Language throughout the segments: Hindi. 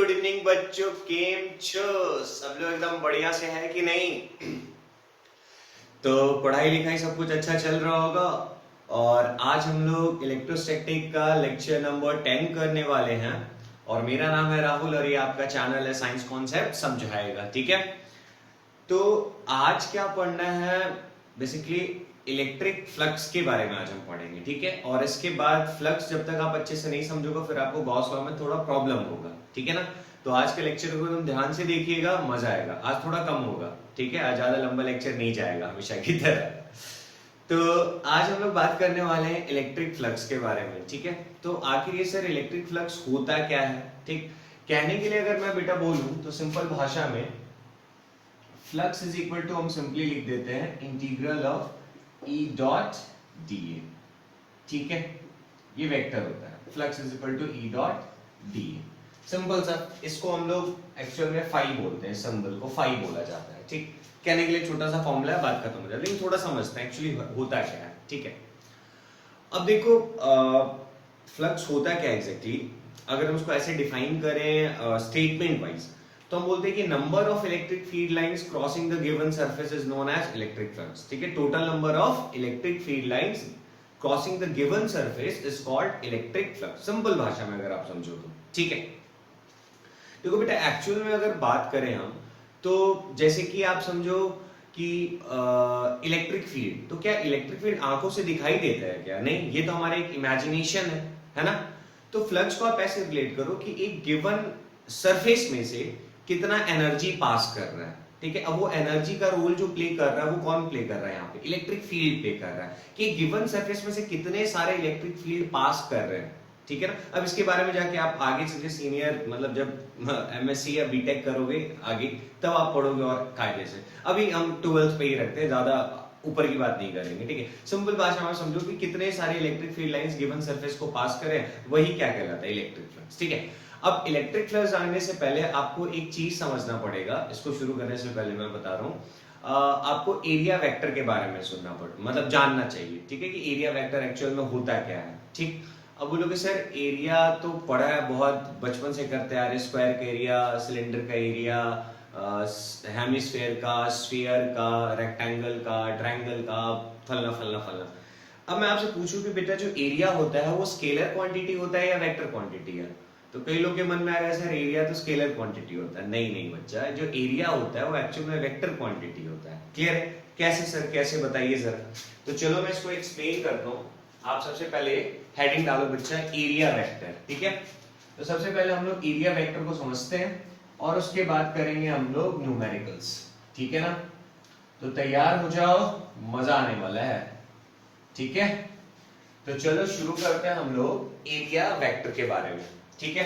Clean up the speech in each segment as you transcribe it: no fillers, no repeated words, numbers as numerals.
गुड इवनिंग बच्चों, केम छो सब लोग एकदम बढ़िया से है कि नहीं। तो पढ़ाई लिखाई सब कुछ अच्छा चल रहा होगा। और आज हम लोग इलेक्ट्रोस्टैटिक का लेक्चर नंबर 10 करने वाले हैं। और मेरा नाम है राहुल और ये आपका चैनल है साइंस कॉन्सेप्ट समझाएगा, ठीक है। तो आज क्या पढ़ना है, बेसिकली इलेक्ट्रिक फ्लक्स के बारे में आज हम पढ़ेंगे, ठीक है। और इसके बाद फ्लक्स जब तक आप अच्छे से नहीं समझोगे फिर आपको गॉस लॉ में थोड़ा प्रॉब्लम होगा, ठीक है ना। तो आज के लेक्चर को तुम ध्यान से देखिएगा, मजा आएगा। आज थोड़ा कम होगा, ठीक है, आज ज्यादा लंबा लेक्चर नहीं जाएगा हमेशा की तरह। तो आज हम लोग बात करने वाले हैं इलेक्ट्रिक फ्लक्स के बारे में, ठीक है। तो आखिर ये सर इलेक्ट्रिक फ्लक्स होता क्या है, ठीक। कहने के लिए अगर मैं बेटा बोलूं तो सिंपल भाषा में फ्लक्स इज इक्वल टू हम सिंपली लिख देते हैं integral of E dot D A, ठीक है। ये वेक्टर होता है, flux is equal to E dot D A. Simple सा, इसको हम लोग एक्चुअल में फाई बोलते हैं, सिंबल को फाई बोला जाता है, ठीक। कहने के लिए छोटा सा फॉर्मूला है, बात खत्म हो जाती है, लेकिन थोड़ा समझते हैं एक्चुअली होता क्या है, ठीक है। अब देखो फ्लक्स होता क्या एग्जैक्टली अगर हम उसको ऐसे डिफाइन करें स्टेटमेंट वाइज, तो हम बोलते हैं कि number of electric field lines crossing the given surface is known as electric flux, ठीक है। Total number of electric field lines crossing the given surface is called electric flux, simple भाषा में अगर आप समझो तो, ठीक है। देखो बेटा एक्चुअल में अगर बात करें हम, तो जैसे कि आप समझो कि इलेक्ट्रिक फील्ड, तो क्या इलेक्ट्रिक फील्ड आंखों से दिखाई देता है क्या? नहीं, ये तो हमारा एक इमेजिनेशन है ना। तो फ्लक्स को आप ऐसे रिलेट करो कि एक गिवन सरफेस में से कितना एनर्जी पास कर रहा है, ठीक है। अब वो एनर्जी का रोल जो प्ले कर रहा है वो कौन प्ले कर रहा है यहाँ पे? इलेक्ट्रिक फील्ड प्ले कर रहा है कि गिवन सरफेस में से कितने सारे इलेक्ट्रिक फील्ड पास कर रहे हैं, ठीक है ना। अब इसके बारे में जाके आप आगे चल के सीनियर मतलब जब एमएससी या बीटेक करोगे आगे, तब आप पढ़ोगे और कायदे से। अभी हम 12th पे ही रखते हैं, ज्यादा ऊपर की बात नहीं करेंगे, ठीक है। सिंपल भाषा में समझो कि कितने सारे electric field lines given surface को पास करें, वही क्या कहलाता है? इलेक्ट्रिक फ्लक्स, ठीक है। अब इलेक्ट्रिक फ्लक्स जानने से पहले आपको एक चीज समझना पड़ेगा, इसको शुरू करने से पहले मैं बता रहा हूँ आपको एरिया वेक्टर के बारे में सुनना मतलब जानना चाहिए, ठीक है, कि एरिया वेक्टर एक्चुअल में होता क्या है, ठीक। अब बोलोगे सर एरिया तो पढ़ा है, बहुत बचपन से करते आ रहे, स्क्वायर का एरिया, सिलेंडर का एरिया, हेमिस्फेयर का, स्फीयर का, रेक्टेंगल का, ट्रायंगल का, फलना फलना फलना। अब मैं आपसे पूछूं कि बेटा जो एरिया होता है वो स्केलर क्वांटिटी होता है या वेक्टर क्वांटिटी है? तो कई लोग के मन में आएगा सर एरिया तो स्केलर क्वांटिटी होता है। नहीं नहीं बच्चा, जो एरिया होता है वो एक्चुअल में वेक्टर क्वांटिटी होता है। क्लियर है? कैसे सर, कैसे बताइए सर। तो चलो मैं इसको एक्सप्लेन करता हूँ। आप सबसे पहले हेडिंग डालो बच्चा एरिया वेक्टर, ठीक है। तो सबसे पहले हम लोग एरिया वेक्टर को समझते हैं और उसके बाद करेंगे हम लोग न्यूमेरिकल्स, ठीक है ना। तो तैयार हो जाओ, मजा आने वाला है, ठीक है। तो चलो शुरू करते हैं हम लोग एरिया वेक्टर के बारे में, ठीक है।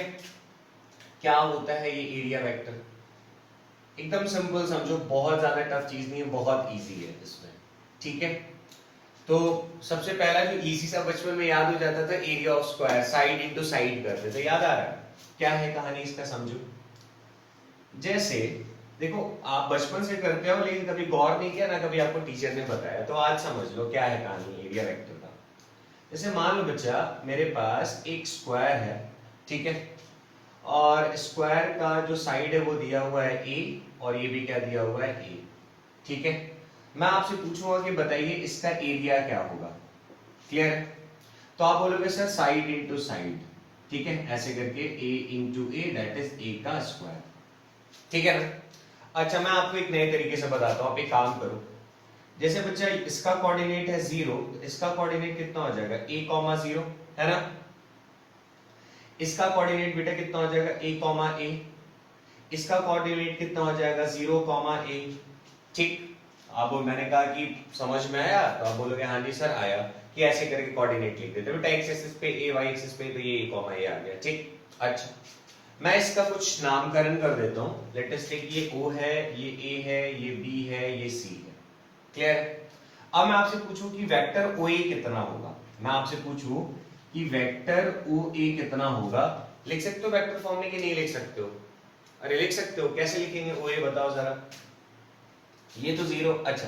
क्या होता है ये एरिया वेक्टर? एकदम सिंपल समझो, बहुत ज्यादा टफ चीज नहीं है, बहुत इजी है इसमें, ठीक है। तो सबसे पहला जो इजी सा बचपन में याद हो जाता था, area of square, side into side करते थे, याद आ रहा है? क्या है कहानी इसका समझो। जैसे देखो आप बचपन से करते हो लेकिन कभी गौर नहीं किया ना, कभी आपको टीचर ने बताया, तो आज समझ लो क्या है कहानी एरिया वेक्टर का। जैसे मान लो बच्चा मेरे पास एक स्क्वायर है, ठीक है, और स्क्वायर का जो साइड है वो दिया हुआ है ए, और ये भी क्या दिया हुआ है ए, ठीक है। मैं आपसे पूछूंगा कि बताइए इसका एरिया क्या होगा। क्लियर है? तो आप बोलोगे सर साइड इनटू साइड, ठीक है, ऐसे करके a into A that is a का स्क्वायर, ठीक है ना। अच्छा मैं आपको एक नए तरीके से बताता हूं, आप एक काम करो। जैसे बच्चा इसका कोऑर्डिनेट है 0, इसका कोऑर्डिनेट कितना हो जाएगा? a, 0 है ना। इसका कोऑर्डिनेट बेटा कितना हो जाएगा? a, a। इसका कोऑर्डिनेट कितना हो जाएगा? 0, a, ठीक। आप मैंने कहा कि समझ में आया, तो आप बोलोगे हाँ जी सर आया, कि ऐसे करके कोऑर्डिनेट लिख देते बेटा, एक्स एक्सिस पे ए, वाई एक्सिस पे तो ये a, आ गया, ठीक। अच्छा मैं इसका कुछ नामकरण कर देता हूँ। लेट अस टेक ये O है, ये A है, ये B है, ये C है। क्लियर? अब मैं आपसे पूछूं कि वेक्टर OA कितना होगा। मैं आपसे पूछूं कि वेक्टर OA कितना होगा, लिख सकते हो वेक्टर फॉर्म में कि नहीं लिख सकते हो? अरे लिख सकते हो, कैसे लिखेंगे OA बताओ जरा। ये तो 0, अच्छा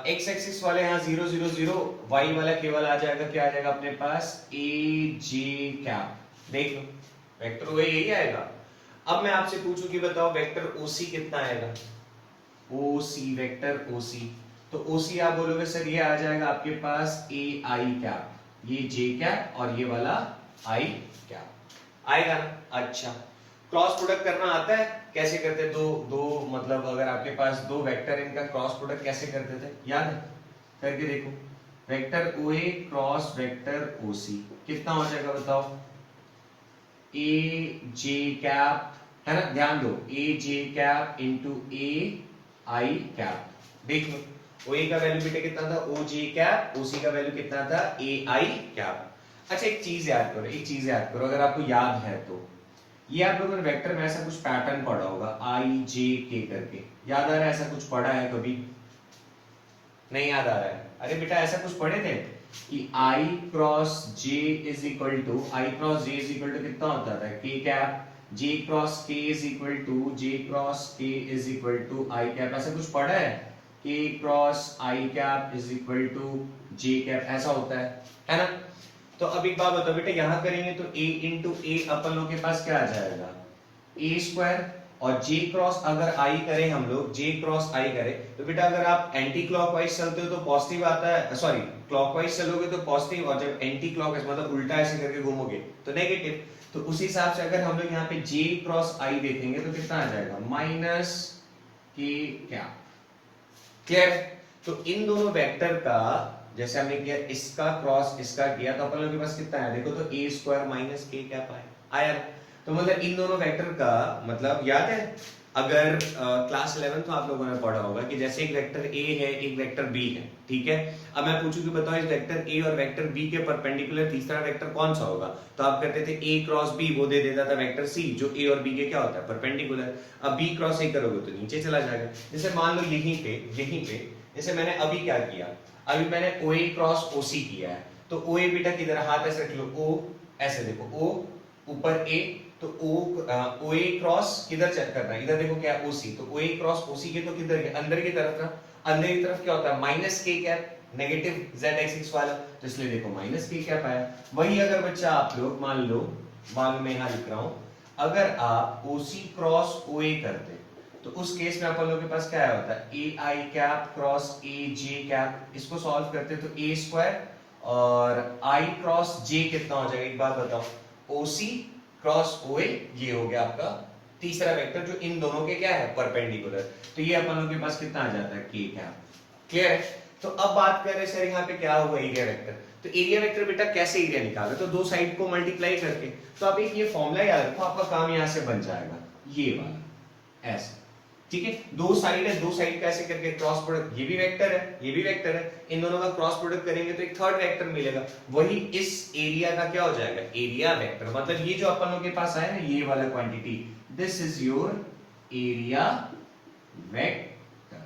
एक्स एक्सिस वाले यहाँ 0 0 0, वाई वाला केवल आ जाएगा, क्या आ जाएगा अपने पास? ए जे कैप। देख लो वेक्टर OA यही आएगा। अब मैं आपसे पूछूं कि बताओ वेक्टर ओसी कितना आएगा, ओसी वेक्टर ओसी, तो ओसी आप बोलोगे सर ये आ जाएगा आपके पास ए आई कैप, ये जे कैप और ये वाला आई कैप आएगा ना। अच्छा क्रॉस प्रोडक्ट करना आता है, कैसे करते, दो दो मतलब अगर आपके पास दो वेक्टर इनका क्रॉस प्रोडक्ट कैसे करते थे, याद है, करके देखो, वेक्टर ओ ए क्रॉस वेक्टर ओ सी कितना हो जाएगा बताओ, ए जे कैप है ना, ध्यान दो, ए J cap into A I cap, देख लो ओ ए का वैल्यू बेटा कितना था, ओ जे कैप, ओ सी का वैल्यू कितना था, ए आई कैप। अच्छा एक चीज याद करो, एक चीज याद करो, अगर आपको याद है तो ये आप लोगों ने वेक्टर में ऐसा कुछ पैटर्न पढ़ा होगा, आई जे के करके, याद आ रहा है, ऐसा कुछ पढ़ा है कभी, नहीं याद आ रहा है, अरे बेटा ऐसा कुछ पढ़े थे कि I cross J is equal to, I cross J is equal to कितना होता था, K cap, J cross K is equal to, J cross K is equal to I cap, ऐसा कुछ पढ़ा है, K cross I cap is equal to J cap, ऐसा होता है ना। तो अब एक बात बताओ बेटा, यहां करेंगे तो a इंटू ए अपन लोग के पास क्या आ जाएगा, ए स्क्वायर, और j क्रॉस अगर i करें हम लोग, j क्रॉस i करें तो बेटा अगर आप एंटी क्लॉकवाइज चलते हो तो पॉजिटिव आता है, सॉरी क्लॉकवाइज चलोगे तो पॉजिटिव, और जब एंटी क्लॉकवाइज मतलब उल्टा ऐसे करके घूमोगे तो नेगेटिव। तो उस हिसाब से अगर हम लोग यहाँ पे j क्रॉस i देखेंगे तो कितना आ जाएगा, माइनस के क्या, क्लियर। तो इन दोनों वेक्टर का जैसे हमने किया, इसका क्रॉस इसका किया, तो अपन लोग के पास कितना है देखो, तो ए स्क्वायर माइनस के कैप आया। तो मतलब इन दोनों वेक्टर का मतलब याद है, अगर क्लास 11 तो आप लोगों ने पढ़ा होगा कि जैसे एक वेक्टर ए है एक वेक्टर बी है, ठीक है। अब मैं पूछूं कि बताओ इस वेक्टर ए और वेक्टर बी के परपेंडिकुलर तीसरा वेक्टर कौन सा होगा, तो आप कहते थे ए क्रॉस बी, वो दे देता था वेक्टर सी जो ए और बी के क्या होता है, परपेंडिकुलर। अब बी क्रॉस ए करोगे तो नीचे चला जाएगा। जैसे मान लो यहीं पे जैसे मैंने अभी क्या किया, अभी मैंने ओ ए क्रॉस ओ सी किया है, तो ओ ए बेटा किधर, हाथ ऐसे रख लो, ओ ऐसे देखो, ओ ऊपर ए, तो ओ ए क्रॉस किधर चेक करना है, इधर देखो क्या, ओ सी, तो ओ ए क्रॉस ओ सी के तो किधर के, अंदर की तरफ ना, अंदर की तरफ क्या होता है, माइनस के कैप, नेगेटिव जेड एक्सिस वाला, तो इसलिए देखो माइनस के कैप आया। वही अगर बच्चा आप लोग मान लो मैं यहां लिख रहा हूं, अगर आप ओ सी क्रॉस ओ ए करते तो उस केस में अपन लोग के पास क्या होता है, A I cap cross A J cap, इसको सॉल्व करते तो ए स्क्वायर और आई क्रॉस जे कितना हो जाएगा, एक बात बताओ, ओ सी क्रॉस ओ ए, ये हो गया आपका तीसरा वेक्टर जो इन दोनों के क्या है, परपेंडिकुलर। तो ये अपन लोग के पास कितना आ जाता है, के कैप, क्लियर है। तो अब बात कर रहे सर यहाँ पे क्या होगा, एरिया वेक्टर। तो एरिया वेक्टर बेटा कैसे एरिया निकाले, तो दो साइड को मल्टीप्लाई करके, तो आप एक ये फॉर्मूला याद रखो, आपका काम यहाँ से बन जाएगा, ये वाला ऐसे, ठीक है। दो साइड है, दो साइड का ऐसे करके क्रॉस प्रोडक्ट, ये भी वेक्टर है ये भी वेक्टर है, इन दोनों का क्रॉस प्रोडक्ट करेंगे तो एक थर्ड वेक्टर मिलेगा, वही इस एरिया का क्या हो जाएगा, एरिया वेक्टर। मतलब ये जो अपन लोग के पास आया ना, ये वाला quantity, this is your area vector,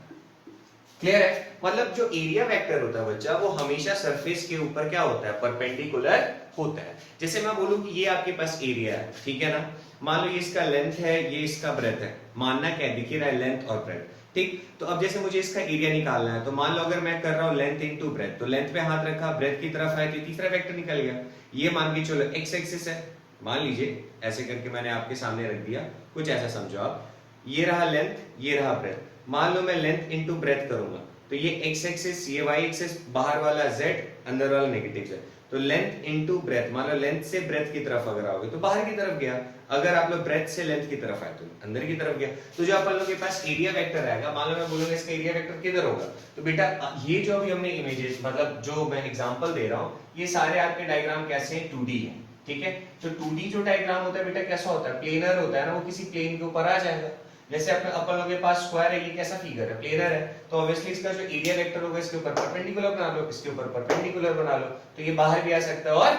clear है। मतलब जो एरिया वेक्टर होता है बच्चा, वो हमेशा सरफेस के ऊपर क्या होता है, परपेंडिकुलर होता है। जैसे मैं बोलूं कि ये आपके पास एरिया है, ठीक है ना, मान लो ये इसका लेंथ है, ये इसका ब्रेथ है, मानना क्या दिख रहा है, लेंथ और ब्रेथ, ठीक। तो अब जैसे मुझे इसका एरिया निकालना है, तो मान लो अगर मैं कर रहा हूं लेंथ इनटू ब्रेथ, तो लेंथ पे हाथ रखा, ब्रेथ की तरफ आए तो तीसरा वेक्टर निकल गया। ये मान के चलो एक्स एक्सिस है, मान लीजिए ऐसे करके मैंने आपके सामने रख दिया, कुछ ऐसा समझो आप, ये रहा लेंथ, ये रहा ब्रेथ। मान लो मैं लेंथ इनटू ब्रेथ करूंगा, तो ये एक्स एक्सिस, ये वाई एक्सिस, बाहर वाला जेड, अंदर वाला नेगेटिव जेड, तो लेंथ इनटू ब्रेथ, मान लो लेंथ से ब्रेथ की तरफ अगर आओगे तो बाहर की तरफ गया, अगर आप लोग ब्रेथ से लेंथ की तरफ आए तो अंदर की तरफ गया। तो जो अपन लोग के पास एरिया वेक्टर रहेगा, मान लो मैं बोलूंगा इसका एरिया वेक्टर किधर होगा, तो बेटा ये जो अभी हमने इमेजेस, मतलब जो मैं एग्जांपल दे रहा हूं, ये सारे आपके डायग्राम कैसे हैं, 2D है, ठीक है। तो 2D जो डायग्राम होता है बेटा कैसा होता है, प्लेनर होता है ना, वो किसी प्लेन के ऊपर आ जाएगा। जैसे अपन लोग के पास स्क्वायर है, ये कैसा फिगर है, प्लेनर है, तो ऑब्वियसली इसका जो एरिया वेक्टर होगा इसके ऊपर परपेंडिकुलर बना लो, इसके ऊपर परपेंडिकुलर बना लो, तो ये बाहर भी आ सकता है और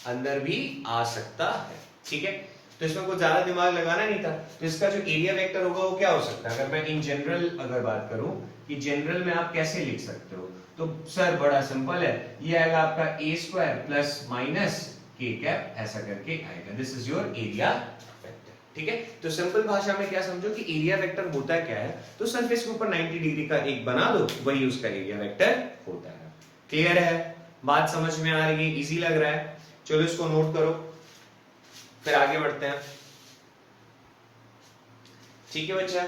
अंदर भी आ सकता है, ठीक है। तो इसमें कुछ ज्यादा दिमाग लगाना नहीं था। तो इसका जो एरिया वेक्टर होगा वो क्या हो सकता है, अगर मैं इन जनरल अगर बात करूं कि जनरल में आप कैसे लिख सकते हो, तो सर बड़ा सिंपल है, ये आएगा आपका a square plus minus k cap, ऐसा करके आएगा, दिस इज योर एरिया, ठीक है। तो सिंपल भाषा में क्या समझो कि एरिया वेक्टर होता क्या है, तो सरफेस के ऊपर 90 डिग्री का एक बना दो, वही उसका एरिया वेक्टर होता है। क्लियर है, बात समझ में आ रही है, इजी लग रहा है, चलो इसको नोट करो, फिर आगे बढ़ते हैं। ठीक है बच्चा,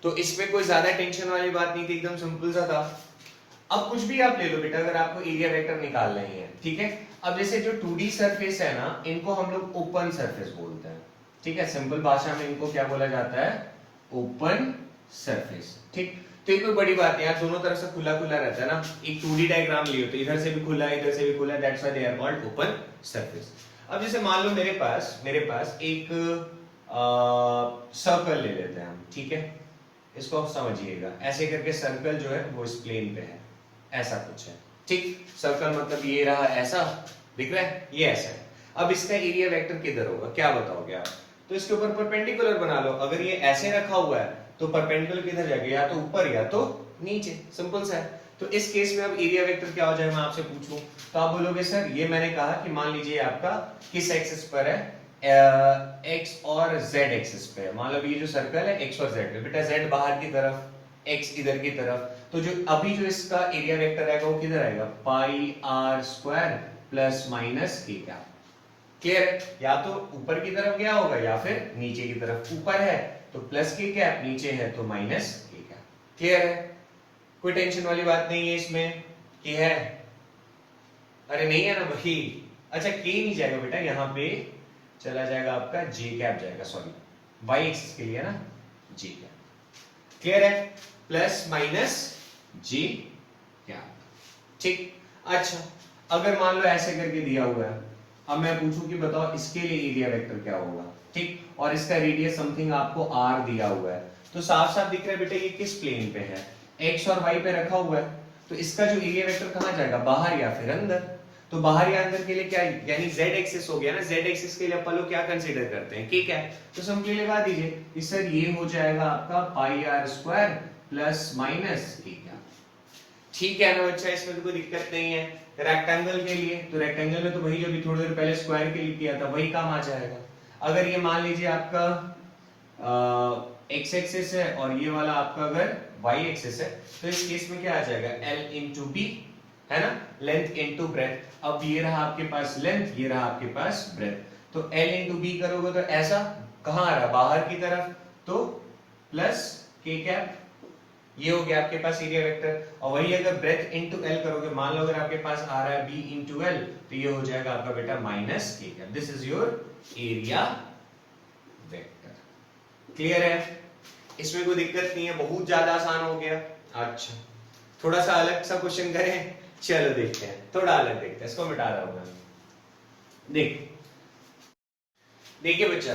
तो इसमें कोई ज्यादा टेंशन वाली बात नहीं थी, एकदम सिंपल सा था। अब कुछ भी आप ले लो बेटा, अगर आपको एरिया वेक्टर निकालना ही है, ठीक है। अब जैसे जो 2D सरफेस है ना, इनको हम लोग ओपन सरफेस बोलते हैं, ठीक है। सिंपल भाषा में इनको क्या बोला जाता है, ओपन सरफेस, ठीक। तो ये कोई बड़ी बात है यार, दोनों तरफ से खुला खुला रहता है ना। एक 2D डायग्राम लियो तो इधर से भी खुला है, इधर से भी खुला है, that's why they are called open surface. अब जैसे मान लो मेरे पास एक सर्कल ले लेते हैं हम, ठीक है। इसको आप समझिएगा, ऐसे करके सर्कल जो है वो इस प्लेन पे है, ऐसा कुछ है, ठीक। सर्कल मतलब ये रहा, ऐसा दिख रहा है, ये ऐसा है। अब इसका एरिया वेक्टर किधर होगा, क्या बताओगे आप? तो इसके ऊपर परपेंडिकुलर बना लो। अगर ये ऐसे रखा हुआ है तो परपेंडिकुलर किधर जाएगा, या तो ऊपर या तो नीचे, सिंपल सा है। तो इस केस में अब एरिया वेक्टर क्या हो जाए, मैं आपसे पूछूं तो आप बोलोगे सर ये मैंने कहा कि मान लीजिए आपका किस एक्सिस पर है, एक्स और जेड एक्सिस पे है। मान लो ये जो सर्कल है एक्स और जेड पे, बेटा जेड बाहर की तरफ, एक्स इधर की तरफ, तो जो अभी जो इसका एरिया वेक्टर आएगा वो किधर आएगा, पाई आर स्क्वायर प्लस माइनस के कैप। क्लियर? या तो ऊपर की तरफ गया होगा या फिर नीचे की तरफ। ऊपर है तो प्लस के कैप, नीचे है तो माइनस के कैप। क्लियर है? कोई टेंशन वाली बात नहीं है इसमें कि है, अरे नहीं है ना भाई। अच्छा के नहीं जाएगा बेटा, यहाँ पे चला जाएगा आपका जे कैप जाएगा, सॉरी वाई एक्सिस के लिए ना, जे कैप। क्लियर है? प्लस माइनस जे कैप, ठीक। अच्छा अगर मान लो ऐसे करके दिया हुआ है, अब मैं पूछूं कि बताओ इसके लिए एरिया वेक्टर क्या होगा, ठीक। और इसका रेडियस समथिंग आपको आर दिया हुआ है, तो साफ साफ दिख रहा है बेटा ये किस प्लेन पे है, एक्स और वाई पे रखा हुआ है। तो इसका जो एरिया वेक्टर कहां जाएगा, बाहर या फिर अंदर। तो बाहर या अंदर के लिए क्या, यानी z एक्सिस हो गया ना, z एक्सिस के लिए अपन लोग क्या कंसीडर करते हैं, k क्या है। तो सिंपली लगा दीजिए कि सर ये हो जाएगा आपका pi R square plus minus k क्या। ठीक है ना बच्चा, इसमें तो कोई दिक्कत नहीं है। रेक्टेंगल के लिए तो रेक्टेंगल में तो वही जो अभी थोड़ी देर पहले स्क्वायर के लिए किया था वही काम आ जाएगा। अगर ये मान लीजिए आपका x एक्सिस है और ये वाला आपका अगर y एक्सिस है, तो इस केस में क्या आ जाएगा, l इंटू बी, है ना, लेंथ इंटू ब्रेथ। अब ये रहा आपके पास लेंथ, ये रहा आपके पास ब्रेथ, तो l इंटू बी करोगे तो ऐसा कहां आ रहा, बाहर की तरफ, तो प्लस k कैप, ये हो गया आपके पास एरिया वेक्टर। और वही अगर ब्रेथ इंटू एल करोगे, मान लो अगर आपके पास आ रहा है बी इंटू एल, तो ये हो जाएगा आपका बेटा माइनस के cap. This is your area vector. Clear है? इसमें कोई दिक्कत नहीं है, बहुत ज्यादा आसान हो गया। अच्छा थोड़ा सा अलग सा क्वेश्चन करें, चलो देखते हैं, थोड़ा अलग देखते हैं, इसको मिटा रहा हूं मैं। देखिए बच्चा,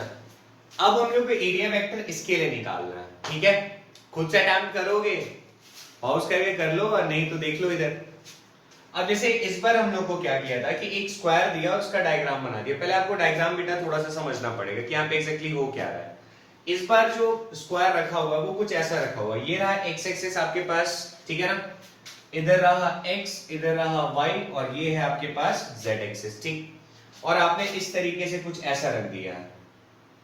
अब हम लोग को एरिया वेक्टर इसके लिए निकालना है, ठीक है। खुद से अटेम्प्ट करोगे, पॉज करके कर लो, और नहीं तो देख लो इधर। अब जैसे इस बार हम लोग को क्या किया था कि एक स्क्वायर दिया और उसका डायग्राम बना दिया। पहले आपको डायग्राम बेटा थोड़ा सा समझना पड़ेगा कि यहाँ पे एग्जैक्टली हो क्या रहा है। इस बार जो स्क्वायर रखा हुआ वो कुछ ऐसा रखा हुआ, ये रहा एक्स एक्सिस आपके पास, ठीक है ना, इधर रहा x, इधर रहा y, और ये है आपके पास z एक्सिस, ठीक। और आपने इस तरीके से कुछ ऐसा रख दिया है,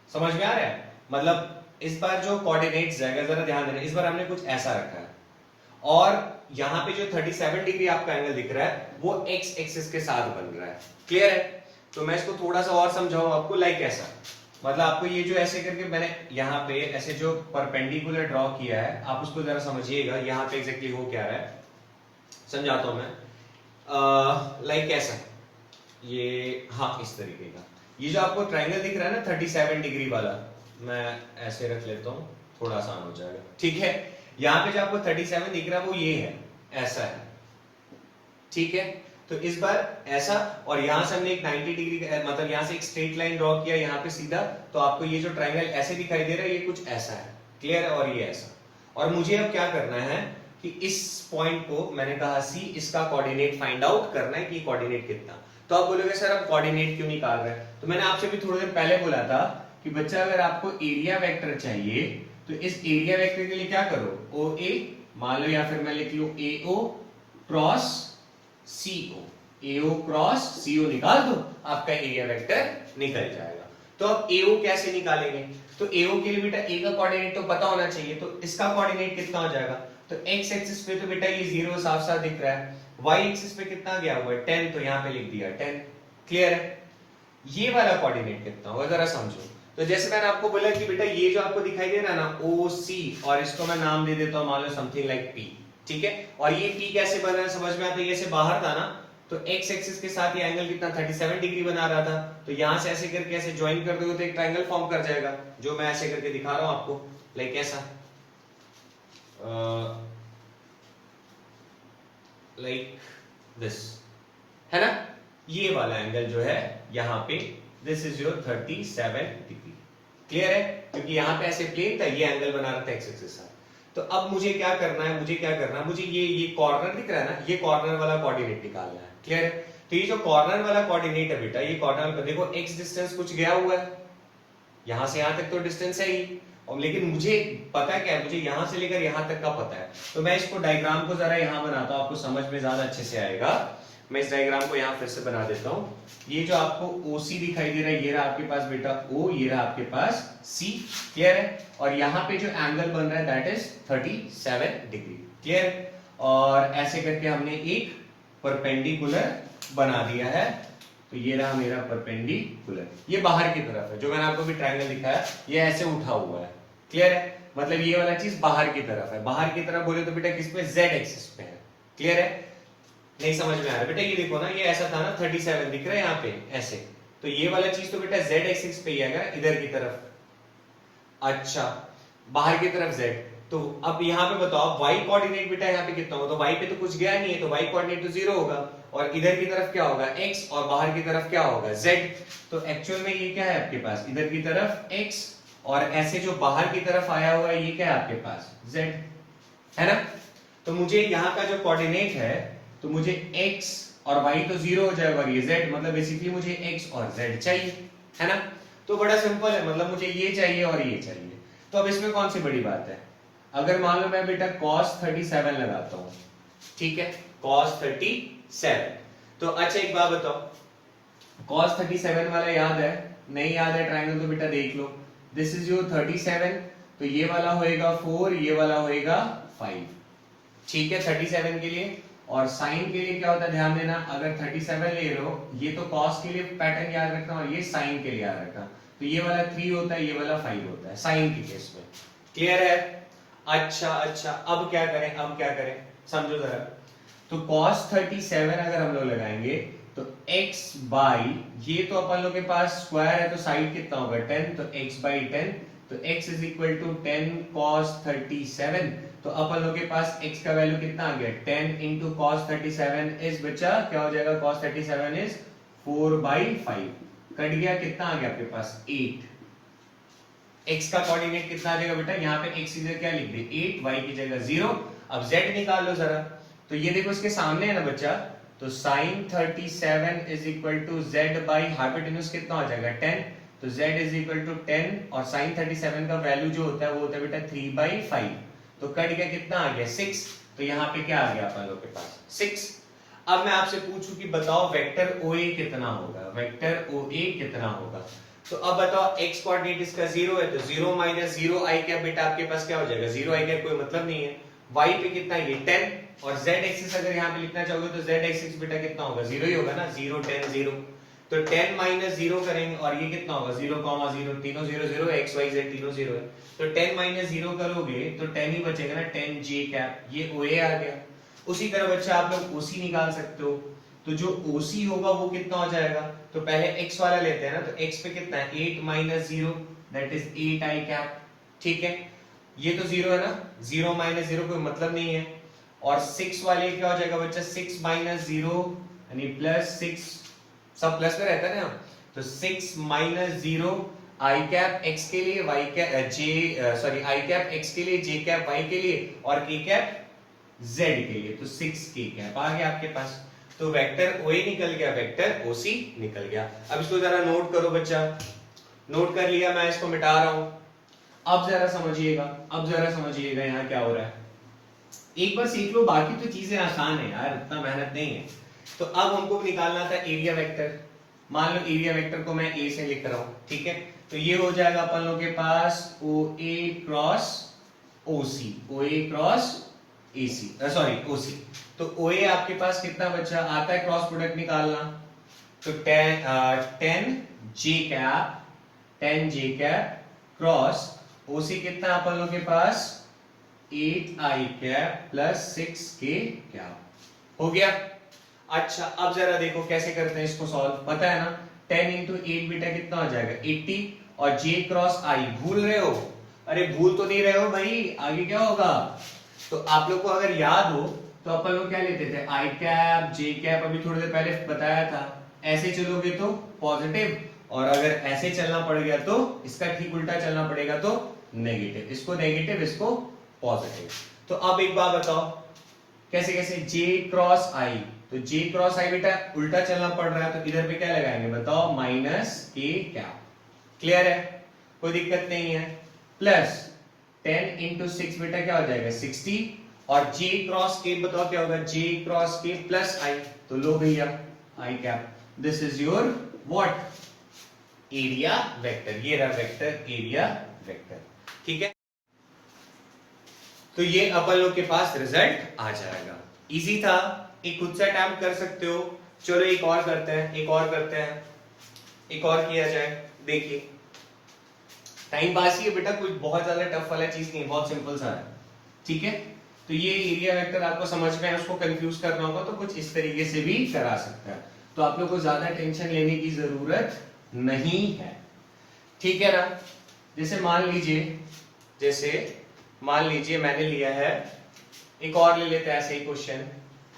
समझ में आ रहा है? मतलब इस बार जो कोऑर्डिनेट्स जाएगा, जरा ध्यान देना, इस बार हमने कुछ ऐसा रखा है, और यहाँ पे जो 37 डिग्री आपका एंगल दिख रहा है वो x एक्सिस के साथ बन रहा है। क्लियर है? तो मैं इसको थोड़ा सा और समझाऊं आपको, लाइक ऐसा, मतलब आपको ये जो ऐसे करके मैंने यहाँ पे ऐसे जो परपेंडिकुलर ड्रॉ किया है, आप उसको जरा समझिएगा यहाँ पे एग्जैक्टली हो क्या रहा है, समझाता हूं मैं। लाइक ऐसा, ये हाँ इस तरीके का, ये जो आपको ट्रायंगल दिख रहा है ना 37 डिग्री वाला, मैं ऐसे रख लेता हूँ, थोड़ा आसान हो जाएगा, ठीक है। यहाँ पे जो आपको 37 दिख रहा है वो ये है, ऐसा है, ठीक है। तो इस बार ऐसा, और यहां से हमने एक 90 डिग्री मतलब यहां से एक स्ट्रेट लाइन ड्रॉ किया यहाँ पे सीधा, तो आपको ये जो ट्रायंगल ऐसे दिखाई दे रहा है ये कुछ ऐसा है। क्लियर है? और ये ऐसा, और मुझे अब क्या करना है कि इस पॉइंट को मैंने कहा C, इसका कोऑर्डिनेट फाइंड आउट करना है कि कोऑर्डिनेट कितना। तो आप बोलोगे सर अब कोऑर्डिनेट क्यों निकाल रहे हैं, तो मैंने आपसे भी थोड़ी देर पहले बोला था कि बच्चा अगर आपको एरिया वेक्टर चाहिए तो इस एरिया वेक्टर के लिए क्या करो, OA मान लो, या फिर मैं लिख लूं AO cross CO, AO cross CO निकाल दो, आपका एरिया वेक्टर निकल जाएगा। तो अब AO कैसे निकालेंगे, तो AO के लिए बेटा A का कोऑर्डिनेट तो पता होना चाहिए, तो इसका कोऑर्डिनेट कितना हो जाएगा, तो x एक्सिस पे तो बेटा ये 0 साफ साफ दिख रहा है, y एक्सिस पे कितना गया हुआ है 10, तो यहाँ पे लिख दिया 10। क्लियर है? ये वाला कोऑर्डिनेट कितना होगा जरा समझो, तो जैसे मैंने आपको बोला कि बेटा ये जो आपको दिखाई दे रहा है ना OC, और इसको मैं नाम दे देता हूं मान लो समथिंग लाइक P, ठीक है। और ये P कैसे बन रहा है समझ में आता है, ये से बाहर था ना, तो x एक्सिस के साथ ये एंगल कितना 37 डिग्री बना रहा था, तो यहां से ऐसे करके ऐसे ज्वाइन कर दोगे तो एक ट्रायंगल फॉर्म कर जाएगा, जो मैं ऐसे करके दिखा रहा हूं आपको, लाइक ऐसा, लाइक दिस, है ना। ये वाला एंगल जो है यहाँ पे this is your 37 degree, clear है, क्योंकि यहाँ पे ऐसे प्लेन था, ये एंगल बना रहा था एक्स एक्सिस के साथ। तो अब मुझे क्या करना है, मुझे ये कॉर्नर दिख रहा है ना, ये कॉर्नर वाला कोऑर्डिनेट निकालना है, क्लियर है। तो ये जो कॉर्नर वाला कोऑर्डिनेट है बेटा, ये कॉर्नर पर देखो एक्स डिस्टेंस कुछ गया हुआ है, यहां से यहां तक तो डिस्टेंस है ही, और लेकिन मुझे पता क्या है, मुझे यहां से लेकर यहां तक का पता है। तो मैं इसको डायग्राम को जरा यहां बनाता हूं, आपको समझ में ज्यादा अच्छे से आएगा। मैं इस डायग्राम को यहां फिर से बना देता हूं। ये जो आपको OC दिखाई दे रहा है, ये रहा आपके पास बेटा O, ये रहा आपके पास C, क्लियर है। और यहाँ पे जो एंगल बन रहा है दैट इज 37 डिग्री, क्लियर है। और ऐसे करके हमने एक परपेंडिकुलर बना दिया है, तो ये रहा मेरा परपेंडिकुलर, ये बाहर की तरफ है, जो मैंने आपको भी ट्रायंगल दिखाया, ये ऐसे उठा हुआ है, क्लियर है। मतलब ये वाला चीज बाहर की तरफ है, बाहर की तरफ बोले तो बेटा किस पे, Z एक्सिस पे है, क्लियर है। नहीं समझ में आ रहा बेटा, ये देखो ना, ये ऐसा था ना 37 दिख रहा है यहाँ पे ऐसे, तो ये वाला चीज तो बेटा Z एक्सिस पे ही आएगा इधर की तरफ, अच्छा बाहर की तरफ Z। तो अब यहाँ पे बताओ y कोऑर्डिनेट बेटा यहाँ पे कितना होगा, तो y पे तो कुछ गया नहीं है, तो y कोऑर्डिनेट तो 0 होगा, और इधर की तरफ क्या होगा x, और बाहर की तरफ क्या होगा z। तो एक्चुअल में ये क्या है आपके पास, इधर की तरफ x, और ऐसे जो बाहर की तरफ आया हुआ है ये क्या है आपके पास z, है ना। तो मुझे यहाँ का जो कोऑर्डिनेट है, तो मुझे x और y तो 0 हो जाएगा, और ये z, मतलब बेसिकली मुझे x और z चाहिए, है ना। तो बड़ा सिंपल है, मतलब मुझे ये चाहिए और ये चाहिए। तो अब इसमें कौन सी बड़ी बात है, अगर मान लो मैं बेटा cos 37 लगाता हूं, ठीक है, cos 37, तो अच्छा एक बात बताओ, cos 37 वाला याद है, नहीं याद है ट्रायंगल तो बेटा देख लो, दिस इज योर 37, तो ये वाला होएगा 4, ये वाला होएगा 5, ठीक है 37 के लिए। और साइन के लिए क्या होता है ध्यान देना, अगर 37 ले लो, ये तो cos के लिए पैटर्न याद रखना, और ये साइन के लिए याद रखना, तो ये वाला 3 होता है, ये वाला 5 होता है साइन के केस में, क्लियर है। अच्छा अब क्या करें समझो जरा। तो cos 37 अगर हम लोग लगाएंगे, तो x बाई, ये तो अपन लोग के पास स्क्वायर है, तो साइड कितना होगा 10, तो x बाई 10, तो x is equal to 10 cos 37, तो अपन लोग के पास x का वैल्यू कितना आ गया 10 इंटू cos 37 इज बचा, क्या हो जाएगा cos 37 इज 4/5, कट गया, कितना आ गया आपके पास 8। x का कोऑर्डिनेट कितना आ जाएगा बेटा, यहाँ पे x की जगह क्या लिख दे 8, y की जगह 0। अब z निकाल लो जरा, तो ये देखो इसके सामने है ना बच्चा, तो sin 37 is equal to z by hypotenuse कितना हो जाएगा 10, तो z इज इक्वल टू 10, और sin 37 का वैल्यू जो होता है वो होता है बेटा 3/5, तो कट गया कितना आ गया 6, तो यहाँ पे क्या आ गया अपन लोग के पास 6। अब मैं आपसे पूछूं कि बताओ वेक्टर OA कितना होगा, वेक्टर OA कितना होगा। तो अब बताओ x कोऑर्डिनेट इसका 0 है, तो 0 माइनस 0 i कैप बेटा आपके पास क्या हो जाएगा 0 i कैप, कोई मतलब नहीं है। y पे कितना है ये 10, और z एक्सिस अगर यहाँ पे लिखना चाहोगे तो z एक्सिस बेटा कितना होगा 0 ही होगा ना, 0 10 0, तो 10 माइनस 0 करेंगे, और ये कितना होगा 0,0, तीनों 0 0 है, x y z तीनों 0 है, तो 10 माइनस 0 करोगे तो 10 ही बचेगा ना, 10 j कैप, ये OA आ गया। उसी तरह बच्चा आप लोग OC निकाल सकते हो, तो जो OC होगा वो कितना हो जाएगा, तो पहले x वाला लेते हैं ना, तो x पे कितना है 8 minus 0 that is 8i cap, ठीक है, ये तो 0 है ना, 0 माइनस 0 कोई मतलब नहीं है। और 6 वाले क्या हो जाएगा बच्चा 6 माइनस 0 यानी प्लस 6, सब प्लस में रहता है ना, तो 6 माइनस 0 i कैप x के लिए, y cap j sorry i cap x के लिए, j कैप y के लिए, और k कैप z के लिए, तो 6k कैप आ गया आपके पास। तो वेक्टर OA निकल गया, वेक्टर OC निकल गया। अब इसको जरा नोट करो बच्चा, नोट कर लिया, मैं इसको मिटा रहा हूं। अब जरा समझिएगा यहाँ क्या हो रहा है, एक बार सीख लो, बाकी तो चीजें आसान है यार, इतना मेहनत नहीं है। तो अब हमको निकालना था एरिया वेक्टर, मान लो एरिया वेक्टर को मैं A से लिख रहा हूं, ठीक है, तो ये हो जाएगा अपन लोग के पास OA cross OC, OA cross AC, sorry OC, तो OA आपके पास कितना बच्चा आता है, क्रॉस प्रोडक्ट निकालना, तो 10 j कैप 10 जे कैप क्रॉस ओसी कितना है अपन लोग के पास 8i cap plus 6k cap हो गया। अच्छा अब जरा देखो कैसे करते हैं इसको सॉल्व, पता है ना 10 इंटू 8 बेटा कितना हो जाएगा 80 और j क्रॉस i भूल रहे हो, अरे भूल तो नहीं रहे हो भाई, आगे क्या होगा। तो आप लोग को अगर याद हो तो अपन लोग क्या लेते थे i कैप j कैप, अभी थोड़ी देर पहले बताया था, ऐसे चलोगे तो पॉजिटिव और अगर ऐसे चलना पड़ गया तो इसका ठीक उल्टा चलना पड़ेगा तो नेगेटिव, इसको नेगेटिव इसको पॉजिटिव। तो अब एक बात बताओ कैसे कैसे j क्रॉस i, तो j क्रॉस i बेटा उल्टा चलना पड़ रहा है तो इधर पे क्या लगाएंगे बताओ माइनस k कैप, क्लियर है कोई दिक्कत नहीं है। प्लस 10 इंटू 6 बेटा क्या हो जाएगा 60 और j क्रॉस k बताओ क्या होगा j cross k plus i, तो लो भैया i cap, this is your what area vector, ये रहा वेक्टर एरिया वेक्टर, ठीक है। तो ये अपन लोग के पास रिजल्ट आ जाएगा, इजी था, एक खुद से अटेम्प्ट कर सकते हो। चलो एक और करते हैं, एक और करते हैं, एक और किया जाए, देखिए टाइम पास ही है बेटा, कुछ बहुत ज्यादा टफ वाला चीज नहीं, बहुत सिंपल सा है, ठीक है। तो ये एरिया वेक्टर आपको समझ में है, उसको कंफ्यूज करना होगा तो कुछ इस तरीके से भी करा सकता है, तो आप लोग को ज्यादा टेंशन लेने की जरूरत नहीं है, ठीक है ना। जैसे मान लीजिए मैंने लिया है, एक और ले लेते हैं ऐसे ही क्वेश्चन,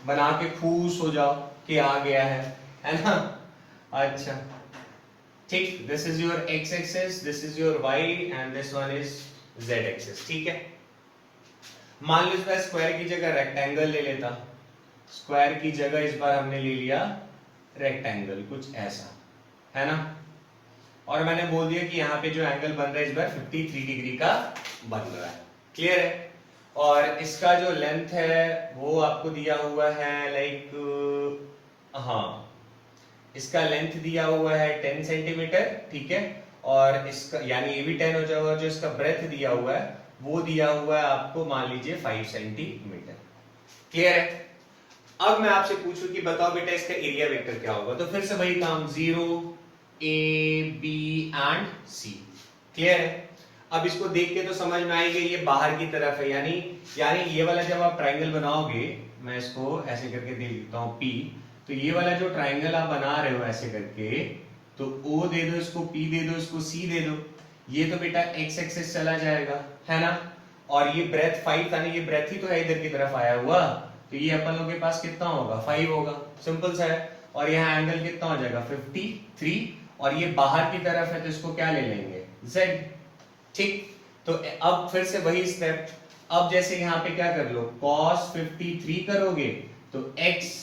बना के खुश हो जाओ कि आ गया है ना। अच्छा ठीक, this is your x axis, this is your y and this one is z axis, ठीक है। मान लो इस बार स्क्वायर की जगह रेक्टेंगल ले लेता, स्क्वायर की जगह इस बार हमने ले लिया रेक्टेंगल, कुछ ऐसा है ना, और मैंने बोल दिया कि यहाँ पे जो एंगल बन रहा है इस बार 53 डिग्री का बन रहा है, क्लियर है। और इसका जो लेंथ है वो आपको दिया हुआ है लाइक इसका लेंथ दिया हुआ है 10 सेंटीमीटर, ठीक है, और इसका यानी ये भी 10 हो जाएगा, जो इसका ब्रेथ दिया हुआ है वो दिया हुआ है आपको मान लीजिए 5 सेंटीमीटर, क्लियर है। अब मैं आपसे पूछूं कि बताओ बेटा इसका एरिया वेक्टर क्या होगा, तो फिर से वही काम 0 A B and C, clear है। अब इसको देख के तो समझ में आएगा ये बाहर की तरफ है, यानी ये वाला जब आप ट्राइंगल बनाओगे, मैं इसको ऐसे करके दे देता हूं P, तो ये वाला जो ट्राइंगल आप बना रहे हो ऐसे करके, तो O दे दो इसको, P दे दो इसको, C दे दो, ये तो बेटा x एक्सिस चला जाएगा है ना, और ये ब्रेथ 5 था ना, ये ब्रेथ ही तो है इधर की तरफ आया हुआ, तो ये अपन लोग के पास कितना होगा 5 होगा, सिंपल सा है। और यहाँ एंगल कितना हो जाएगा 53, और ये बाहर की तरफ है तो इसको क्या ले लेंगे z, ठीक। तो अब फिर से वही स्टेप, अब जैसे यहाँ पे क्या कर लो cos 53 करोगे तो x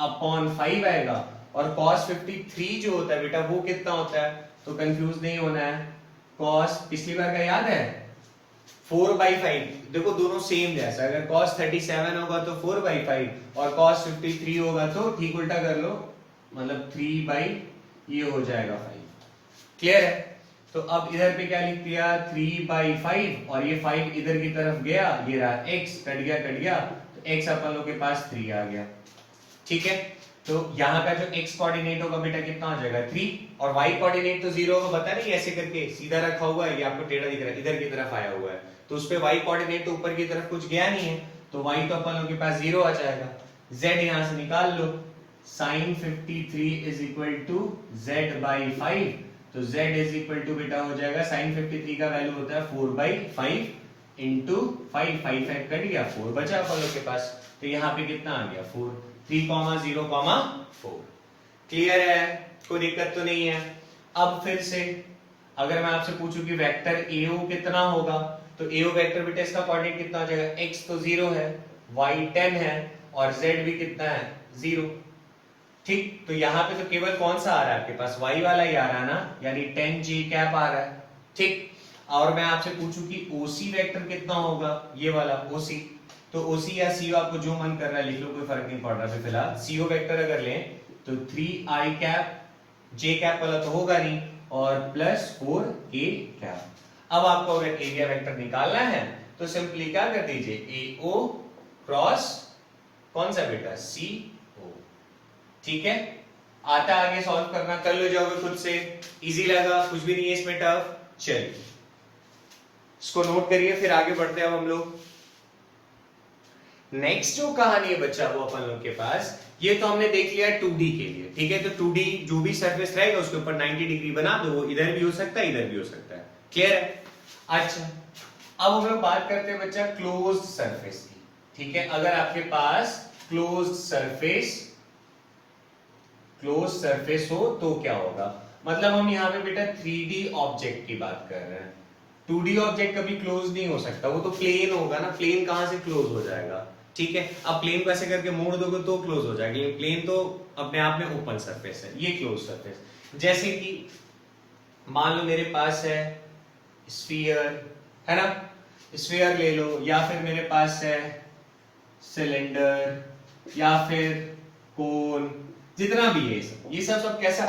अपॉन 5 आएगा, और cos 53 जो होता है बेटा वो कितना होता है, तो कंफ्यूज नहीं होना है, cos पिछली बार का याद है 4/5, देखो दोनों सेम जैसा, अगर cos 37 होगा तो 4/5 और cos 53 होगा तो ठीक उल्टा कर लो, मतलब 3 ये हो जाएगा 5, क्लियर है। तो अब इधर पे क्या लिख दिया 3/5 और ये 5 इधर की तरफ गया, ये रहा x, कट गया, तो x अपन लोग के पास 3 आ गया, ठीक है। तो यहाँ का जो x कोऑर्डिनेट होगा बेटा कितना हो जाएगा 3, और y कोऑर्डिनेट तो 0 होगा, बता नहीं ऐसे करके सीधा रखा हुआ है, ये आपको टेढ़ा दिख रहा है, इधर की तरफ आया हुआ है, तो उस पे y कोऑर्डिनेट तो ऊपर की तरफ कुछ गया नहीं है, तो y तो अपन लोग के पास 0 आ जाएगा, z यहाँ से निकाल लो, sin 53 is equal to z/5, तो z इज इक्वल टू बेटा हो जाएगा sin 53 का वैल्यू होता है 4/5 इंटू 5, 5 कट गया, 4 बचा अपन लोग के पास, तो यहाँ पे कितना आ गया 4, 3,0,4, क्लियर है, कोई दिक्कत तो नहीं है। अब फिर से अगर मैं आपसे पूछूं कि वेक्टर AO कितना होगा, तो AO वेक्टर बेटा इसका कोऑर्डिनेट कितना हो जाएगा, x तो 0 है, y 10 है और z भी कितना है 0, ठीक। तो यहाँ पे तो केवल कौन सा आ रहा है आपके पास y वाला ही आ रहा है ना, यानी 10 j कैप आ रहा है, ठीक। और मैं आपसे पूछूं कि OC वेक्टर कितना होगा, ये वाला OC, तो OC या CO आपको जो मन कर रहा है लिख लो, कोई फर्क नहीं पड़ रहा है फिलहाल। CO वेक्टर अगर लें तो 3i कैप, j कैप वाला तो होगा नहीं, और प्लस 4k कैप। अब आपको अगर एरिया वेक्टर निकालना है तो सिंपली क्या कर दीजिए AO क्रॉस कौन सा बेटा CO, ठीक है। आता आगे सॉल्व करना, कर लो जाओगे खुद से, इजी लगा, कुछ भी नहीं है इसमें टफ। चलिए इसको नोट करिए, फिर आगे बढ़ते हैं अब हम लोग। नेक्स्ट जो कहानी है बच्चा वो अपन लोग के पास, ये तो हमने देख लिया 2D के लिए, ठीक है। तो 2D जो भी सरफेस रहेगा उसके ऊपर 90 डिग्री बना दो, वो इधर भी हो सकता है इधर भी हो सकता है, क्लियर है। अच्छा अब हम लोग बात करते हैं बच्चा क्लोज्ड सरफेस की, ठीक है। अगर आपके पास क्लोज्ड सरफेस हो तो क्या होगा, मतलब हम यहाँ पे बेटा 3D ऑब्जेक्ट की बात कर रहे हैं। 2D ऑब्जेक्ट कभी क्लोज नहीं हो सकता, वो तो प्लेन होगा ना, प्लेन कहां से क्लोज हो जाएगा, ठीक है। अब प्लेन को ऐसे करके मोड़ दोगे तो क्लोज हो जाएगा, लेकिन प्लेन तो अपने आप में ओपन सरफेस है, ये क्लोज सरफेस। जैसे कि मान लो मेरे पास है स्फीयर, है ना, स्फीयर ले लो, या फिर मेरे पास है सिलेंडर, या फिर कोन, जितना भी है ये सब कैसा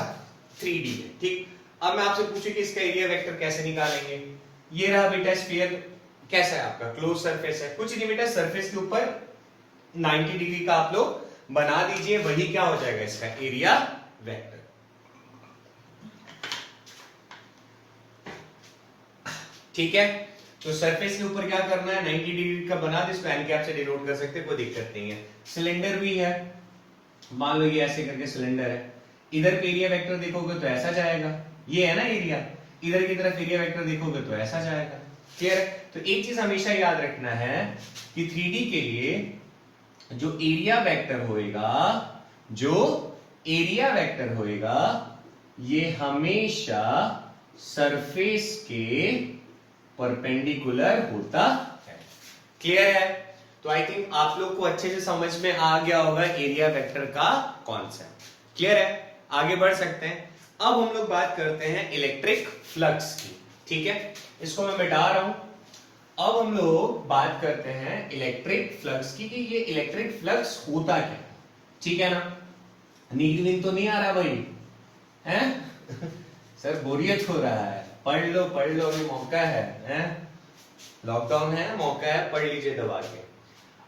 3D है, ठीक। अब मैं आपसे पूछूं कि इसका एरिया वेक्टर कैसे निकालेंगे। ये रहा बेटा स्फीयर, कैसा है आपका क्लोज सरफेस है, कुछ नहीं बेटा, सरफेस के ऊपर 90 डिग्री का आप लोग बना दीजिए, वही क्या हो जाएगा इसका एरिया वेक्टर, ठीक है। तो सरफेस के ऊपर क्या करना है, 90 डिग्री का बना दो, इसको एन कैप से डिनोट कर सकते हैं, कोई दिक्कत नहीं है। सिलेंडर भी है, मान लो ये ऐसे करके सिलेंडर है, इधर पे एरिया वेक्टर देखोगे तो ऐसा जाएगा, ये है ना एरिया, इधर की तरफ एरिया वेक्टर देखोगे तो ऐसा जाएगा, क्लियर है। तो एक चीज हमेशा याद रखना है कि 3D के लिए जो एरिया वेक्टर होएगा ये हमेशा सरफेस के परपेंडिकुलर होता है, क्लियर है। तो आई थिंक आप लोग को अच्छे से समझ में आ गया होगा एरिया वेक्टर का कॉन्सेप्ट, क्लियर है। आगे बढ़ सकते हैं। अब हम लोग बात करते हैं इलेक्ट्रिक फ्लक्स की, ठीक है, इसको मैं मिटा रहा हूं। अब हम लोग बात करते हैं इलेक्ट्रिक फ्लक्स की, कि ये इलेक्ट्रिक फ्लक्स होता क्या है, ठीक है ना। नींद तो नहीं आ रहा भाई, हैं सर बोरियत हो रहा है, पढ़ लो अभी मौका है, लॉकडाउन है, मौका है, पढ़ लीजिए दबा के।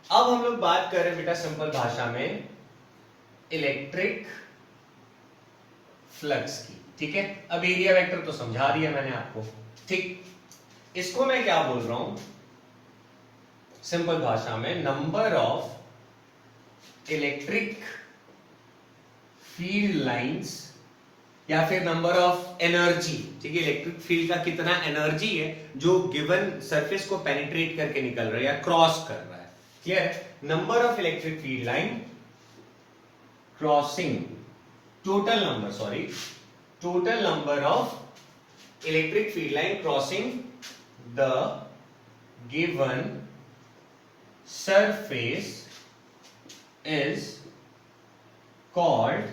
अब हम लोग बात कर रहे हैं बेटा सिंपल भाषा में इलेक्ट्रिक फ्लक्स की, ठीक है। अब एरिया वेक्टर तो समझा दिया मैंने आपको, ठीक। इसको मैं क्या बोल रहा हूं सिंपल भाषा में, number of electric field lines या फिर नंबर ऑफ एनर्जी, ठीक है। इलेक्ट्रिक फील्ड का कितना एनर्जी है जो गिवन सरफेस को पेनिट्रेट करके निकल रहा है या क्रॉस कर रहा है, clear. Number of electric field line crossing, total number of electric field line crossing the given surface is called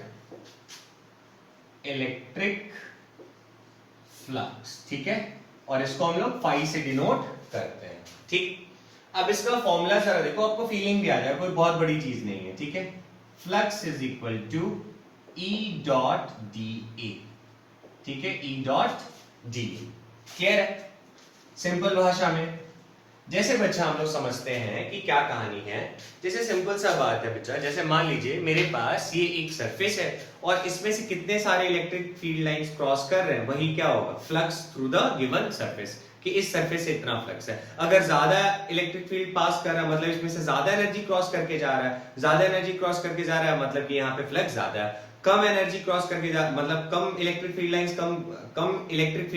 electric flux, ठीक है। और इसको हम लोग फाई से डिनोट करते हैं, ठीक। अब इसका फॉर्मूला जरा देखो, आपको फीलिंग भी आ जाए, कोई बहुत बड़ी चीज नहीं है, ठीक है। Flux is equal to E dot D A, ठीक है, E dot D A, clear है। सिंपल भाषा में जैसे बच्चा हम लोग समझते हैं कि क्या कहानी है, जैसे सिंपल सा बात है बच्चा, जैसे मान लीजिए मेरे पास ये एक सरफेस है और इसमें से कितने सारे इलेक्ट्रिक फील्ड लाइंस क्रॉस कर रहे हैं, वही क्या होगा flux through the given surface, कि इस सरफेस से इतना फ्लक्स है। अगर ज्यादा इलेक्ट्रिक फील्ड पास कर रहा है मतलब इसमें से ज्यादा एनर्जी क्रॉस करके जा रहा है, ज्यादा एनर्जी क्रॉस करके जा रहा है मतलब कि यहाँ पे फ्लक्स ज्यादा है। कम एनर्जी क्रॉस करके जा मतलब कम इलेक्ट्रिक फील्ड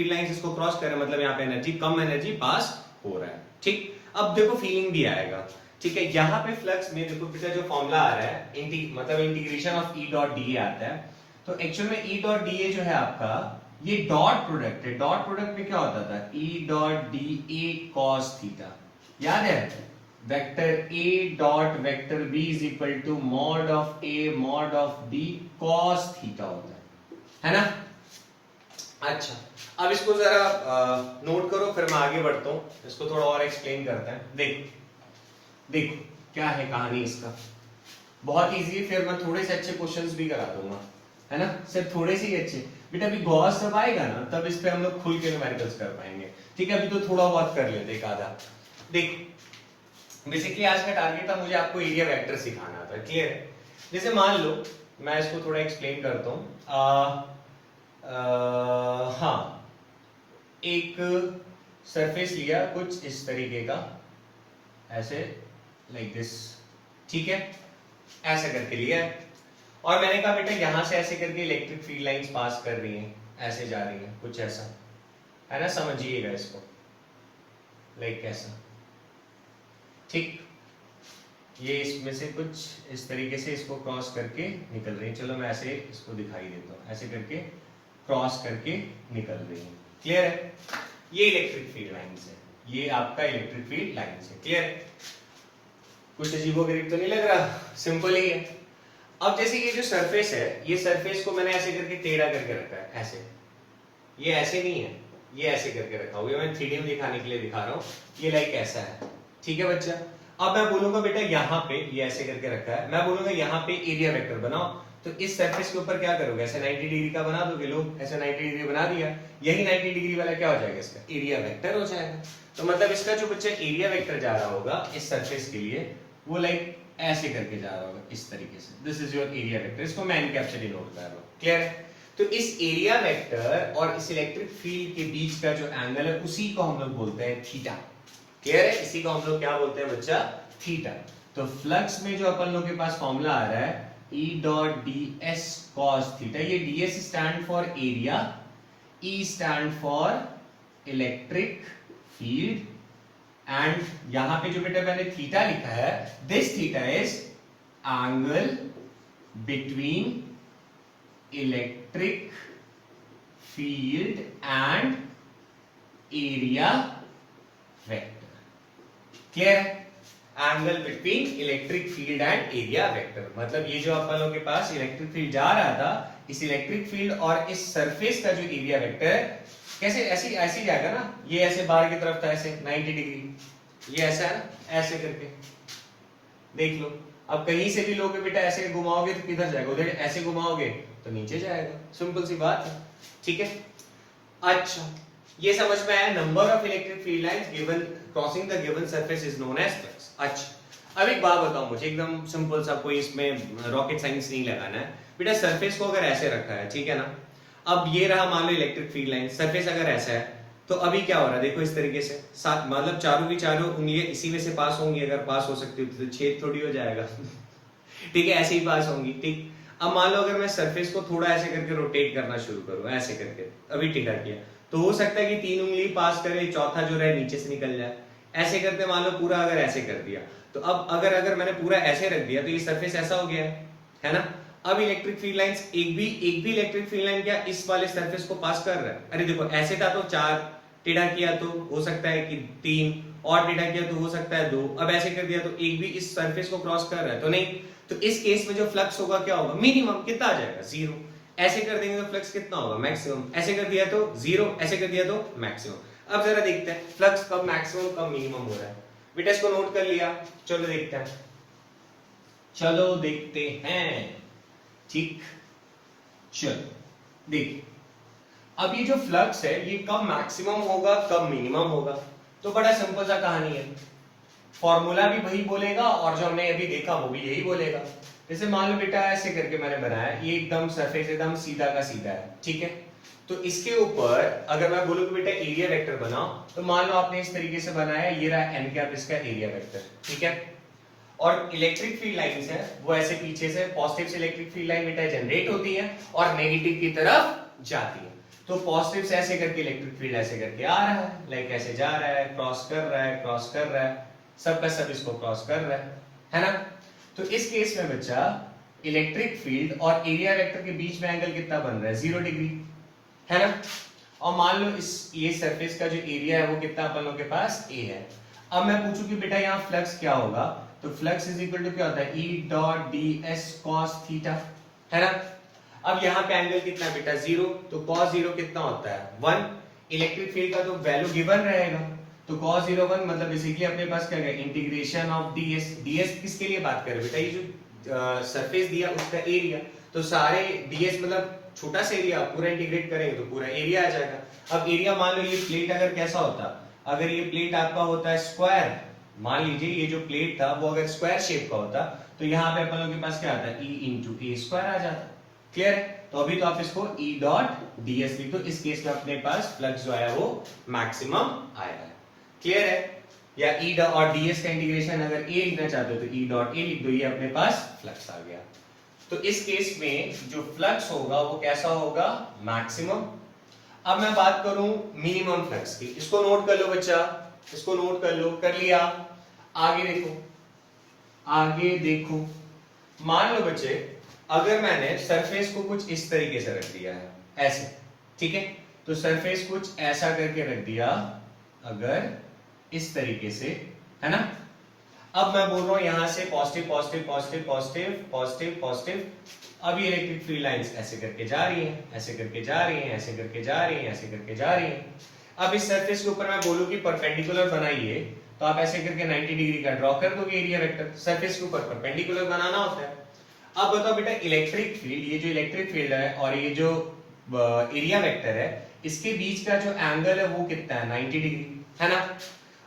लाइंस इसको क्रॉस कर रहे हैं मतलब यहाँ पे कम एनर्जी पास हो रहा है, ठीक। अब देखो फीलिंग भी आएगा, ठीक है। यहाँ पे फ्लक्स में देखो बेटा जो फॉर्मूला आ रहा है मतलब integration of E dot D ए आता है, तो एक्चुअल में E डॉट डी ए जो है आपका ये डॉट प्रोडक्ट है। डॉट प्रोडक्ट में क्या होता था, E dot D A cos theta, याद है। Vector A dot vector B is equal to mod of A mod of B cos theta होता है ना। अच्छा अब इसको जरा नोट करो, फिर मैं आगे बढ़ता हूं, इसको थोड़ा और एक्सप्लेन करते हैं। देखो क्या है कहानी इसका, बहुत इजी है, फिर मैं थोड़े से अच्छे क्वेश्चंस भी करा दूंगा, है ना। सिर्फ थोड़े से ही अच्छे बेटा, अभी गॉस जब आएगा ना तब इस पे हम लोग खुल के न्यूमेरिकल्स कर पाएंगे, ठीक है। अभी तो थोड़ा बहुत कर लेते एक आधा। देखो बेसिकली आज का टारगेट था मुझे आपको एरिया वेक्टर सिखाना था, क्लियर है। जैसे मान लो मैं इसको थोड़ा एक्सप्लेन करता हूँ। हाँ, एक सरफेस लिया कुछ इस तरीके का, ऐसे लाइक दिस, ठीक है, ऐसे करके लिया है, और मैंने कहा बेटा यहां से ऐसे करके इलेक्ट्रिक फील्ड लाइंस पास कर रही हैं, ऐसे जा रही हैं, कुछ ऐसा है ना, समझिएगा इसको, लाइक ऐसा, ठीक, ये इसमें से कुछ इस तरीके से इसको क्रॉस करके निकल रही है। चलो मैं ऐसे इसको दिखाई देता हूँ, ऐसे करके क्रॉस करके निकल रही है, क्लियर है? ये इलेक्ट्रिक फील्ड लाइंस है, ये आपका इलेक्ट्रिक फील्ड लाइंस है, क्लियर है? कुछ अजीबोगरीब तो नहीं लग रहा, सिंपल ही है। अब जैसे ये जो सरफेस है, ये सरफेस को मैंने ऐसे करके टेढ़ा करके रखा है, ऐसे, ये ऐसे नहीं है, ये ऐसे करके रखा हुआ है, मैं 3D में दिखाने के लिए दिखा रहा हूँ, ये लाइक ऐसा है, ठीक है बच्चा? अब मैं बोलूंगा बेटा यहाँ पे ये ऐसे करके रखा है, मैं बोलूंगा यहाँ पे एरिया वेक्टर बनाओ, तो इस सरफेस के ऊपर क्या करोगे, ऐसे 90 डिग्री का बना दोगे, लोग ऐसे 90 डिग्री बना दिया, यही 90 डिग्री वाला क्या हो जाएगा, इसका एरिया वेक्टर हो जाएगा। तो मतलब इसका जो बच्चा एरिया वेक्टर जा रहा होगा इस सरफेस के लिए, वो लाइक ऐसे करके जा रहा होगा, इस तरीके से, this is your area vector, इसको मैं कैप्चर डिनोट कर रहा हूं, क्लियर है? तो इस एरिया वेक्टर और इस इलेक्ट्रिक फील्ड के बीच का जो एंगल है उसी को हम लोग बोलते हैं थीटा, क्लियर है? इसी को हम लोग क्या बोलते हैं बच्चा, थीटा। तो फ्लक्स में जो अपन लोग के पास फॉर्मूला आ रहा है E dot ds cos theta, ये ds stand for area, E stand for electric field, and यहां पे जो बेटा मैंने थीटा लिखा है, this theta is angle between electric field and area vector, clear है? Angle between electric field and area vector, मतलब ये जो अपन लोग के पास इलेक्ट्रिक फील्ड जा रहा था, इस इलेक्ट्रिक फील्ड और इस सरफेस का जो एरिया वेक्टर है, कैसे ऐसे ऐसे जाएगा ना, ये ऐसे बाहर की तरफ था, ऐसे 90 डिग्री, ये ऐसा है ना, ऐसे करके देख लो। अब कहीं से भी लोगे बेटा ऐसे घुमाओगे तो किधर जाएगा, उधर ऐसे घुमाओगे तो नीचे जाएगा, सिंपल सी बात है, ठीक है? अच्छा, ये समझ में आया, number of electric field lines given crossing the given surface is known as flux. अच्छा, अब एक बात बताओ मुझे, एकदम सिंपल सा, कोई इसमें रॉकेट साइंस नहीं लगाना है बेटा। सरफेस को अगर ऐसे रखा है, ठीक है ना, अब ये रहा मान लो इलेक्ट्रिक फील्ड लाइन, सरफेस अगर ऐसा है तो अभी क्या हो रहा है, देखो इस तरीके से, मतलब चारों की चारों उंगलियां इसी में से पास होंगी, अगर पास हो सकती होती तो छेद थोड़ी हो जाएगा ठीक है, ऐसे ही पास होंगी, ठीक। अब मान लो अगर मैं सरफेस को थोड़ा ऐसे करके रोटेट करना शुरू करूं, ऐसे करके, अभी टेढ़ा किया, तो हो सकता है कि 3 उंगली पास करे, चौथा जो रहे नीचे से निकल जाए, ऐसे करते मान लो पूरा अगर ऐसे कर दिया, तो अब अगर मैंने पूरा ऐसे रख दिया तो ये सरफेस ऐसा हो गया है ना। अब इलेक्ट्रिक फील्ड लाइंस एक भी इलेक्ट्रिक फील्ड लाइन क्या इस वाले सरफेस को पास कर रहा है, अरे देखो ऐसे था तो 4, टेढ़ा किया तो हो सकता है कि 3, और टेढ़ा किया तो हो सकता है 2, अब ऐसे कर दिया तो एक भी इस सरफेस को क्रॉस कर रहा है तो नहीं। तो इस केस में जो फ्लक्स होगा क्या होगा, मिनिमम कितना आ जाएगा, 0। ऐसे कर देंगे तो फ्लक्स कितना होगा, मैक्सिमम। ऐसे कर दिया तो 0, ऐसे कर दिया तो मैक्सिमम। अब जरा देखते हैं फ्लक्स कब मैक्सिमम कब मिनिमम हो रहा है, बेटा इसको नोट कर लिया, चलो देखते हैं, चलो देखते हैं, ठीक, चलो देखिए अब ये जो फ्लक्स है ये कब मैक्सिमम होगा कब मिनिमम होगा, तो बड़ा सिंपल सा कहानी है, फॉर्मूला भी वही बोलेगा और जो हमने अभी देखा वो भी यही बोलेगा। जैसे मान लो बेटा ऐसे करके मैंने बनाया, ये एकदम सरफेस एकदम सीधा का सीधा है, ठीक है, तो इसके ऊपर अगर मैं बोलूं कि बेटा एरिया वेक्टर बनाओ, तो मान लो आपने इस तरीके से बनाया, ये रहा एन कैप इसका एरिया वेक्टर, ठीक है, और इलेक्ट्रिक फील्ड लाइंस है वो ऐसे पीछे से पॉजिटिव से इलेक्ट्रिक फील्ड लाइन बेटा जनरेट होती है और नेगेटिव की तरफ जाती है। तो पॉजिटिव से ऐसे करके इलेक्ट्रिक फील्ड ऐसे करके आ रहा है, लाइक ऐसे जा रहा है, क्रॉस कर रहा है, क्रॉस कर रहा है, सब का सब इसको क्रॉस कर रहा है ना। तो इस केस में बच्चा इलेक्ट्रिक फील्ड और एरिया वेक्टर के बीच में एंगल कितना बन रहा है, 0 डिग्री, है ना। और मान लो इस ये सरफेस का जो एरिया है वो कितना अपन लोग के पास a है। अब मैं पूछूं कि बेटा यहाँ फ्लक्स क्या होगा, तो फ्लक्स इज इक्वल टू क्या होता है, E dot ds cos theta, है ना। अब यहाँ पे एंगल कितना है बेटा 0, तो cos 0 कितना होता है 1, इलेक्ट्रिक फील्ड का तो वैल्यू गिवन रहेगा, तो cos 0 1 मतलब बेसिकली अपने पास क्या है इंटीग्रेशन ऑफ ds किसके लिए बात कर रहे हैं बेटा, ये जो सरफेस दिया उसका एरिया, तो सारे ds मतलब छोटा सा एरिया पूरा इंटीग्रेट करेंगे तो पूरा एरिया आ जाएगा। अब एरिया मान लो ये प्लेट अगर कैसा होता, अगर ये प्लेट आपका होता है स्क्वायर, मान लीजिए ये जो प्लेट था वो अगर स्क्वायर शेप का होता, तो तो यहाँ पे अपन लोग के पास क्या आता है, ई इंटू ए स्क्वायर आ जाता है। क्लियर है? तो अभी तो आप इसको ई डॉट डीएस लिख दो। इस केस में अपने पास फ्लक्स जो आया वो मैक्सिमम आया है। क्लियर है? या ई और डीएस का इंटीग्रेशन अगर ए लिखना चाहते हो तो ई डॉट ए लिख दो, ये अपने पास फ्लक्स आ गया। तो इस केस में जो फ्लक्स होगा वो कैसा होगा, मैक्सिमम। अब मैं बात करूं मिनिमम फ्लक्स की, इसको नोट कर लो बच्चा, इसको नोट कर लो। कर लिया? आगे देखो, आगे देखो। मान लो बच्चे, अगर मैंने सरफेस को कुछ इस तरीके से रख दिया है, ऐसे, ठीक है, तो सरफेस कुछ ऐसा करके रख दिया, अगर इस तरीके से, है ना। अब मैं बोल रहा हूं यहां से positive positive positive positive positive positive. अब ये इलेक्ट्रिक फील्ड लाइंस ऐसे करके जा रही हैं, ऐसे करके जा रही हैं, ऐसे करके जा रही हैं, ऐसे करके जा रही हैं। अब इस सरफेस के ऊपर मैं बोलूं कि परपेंडिकुलर बनाइए, तो आप ऐसे करके 90 डिग्री का ड्रॉ कर दोगे एरिया वेक्टर। सरफेस के ऊपर परपेंडिकुलर बनाना होता है। अब बताओ बेटा, इलेक्ट्रिक फील्ड, ये जो इलेक्ट्रिक फील्ड है और ये जो एरिया वेक्टर है, इसके बीच का जो एंगल है वो कितना है, 90 डिग्री, है ना।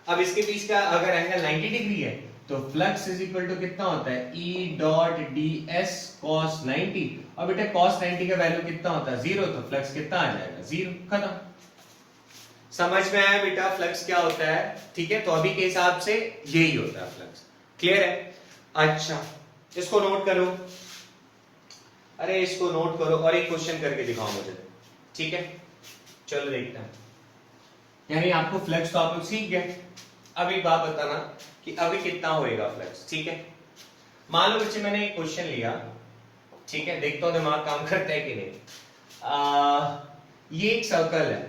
अब इसके बीच का अगर एंगल 90 डिग्री है तो फ्लक्स इज इक्वल टू कितना होता है, E डॉट ds cos 90। और बेटा cos 90 का वैल्यू कितना होता है, 0, तो फ्लक्स कितना आ जाएगा, 0। खत्म। समझ में आया बेटा फ्लक्स क्या होता है? ठीक है, तो अभी के हिसाब से यही होता है फ्लक्स। क्लियर है? अच्छा, इसको नोट करो। अरे इसको नोट करो और एक क्वेश्चन करके दिखाओ मुझे। ठीक है, चलो देखते हैं। यानी आपको फ्लक्स तो आप लोग सीख गए। अब एक बात बताना कि अभी कितना होएगा फ्लक्स। ठीक है, मान लो बच्चे मैंने एक क्वेश्चन लिया, ठीक है, देखता हूं दिमाग काम करता है कि नहीं। ये एक सर्कल है,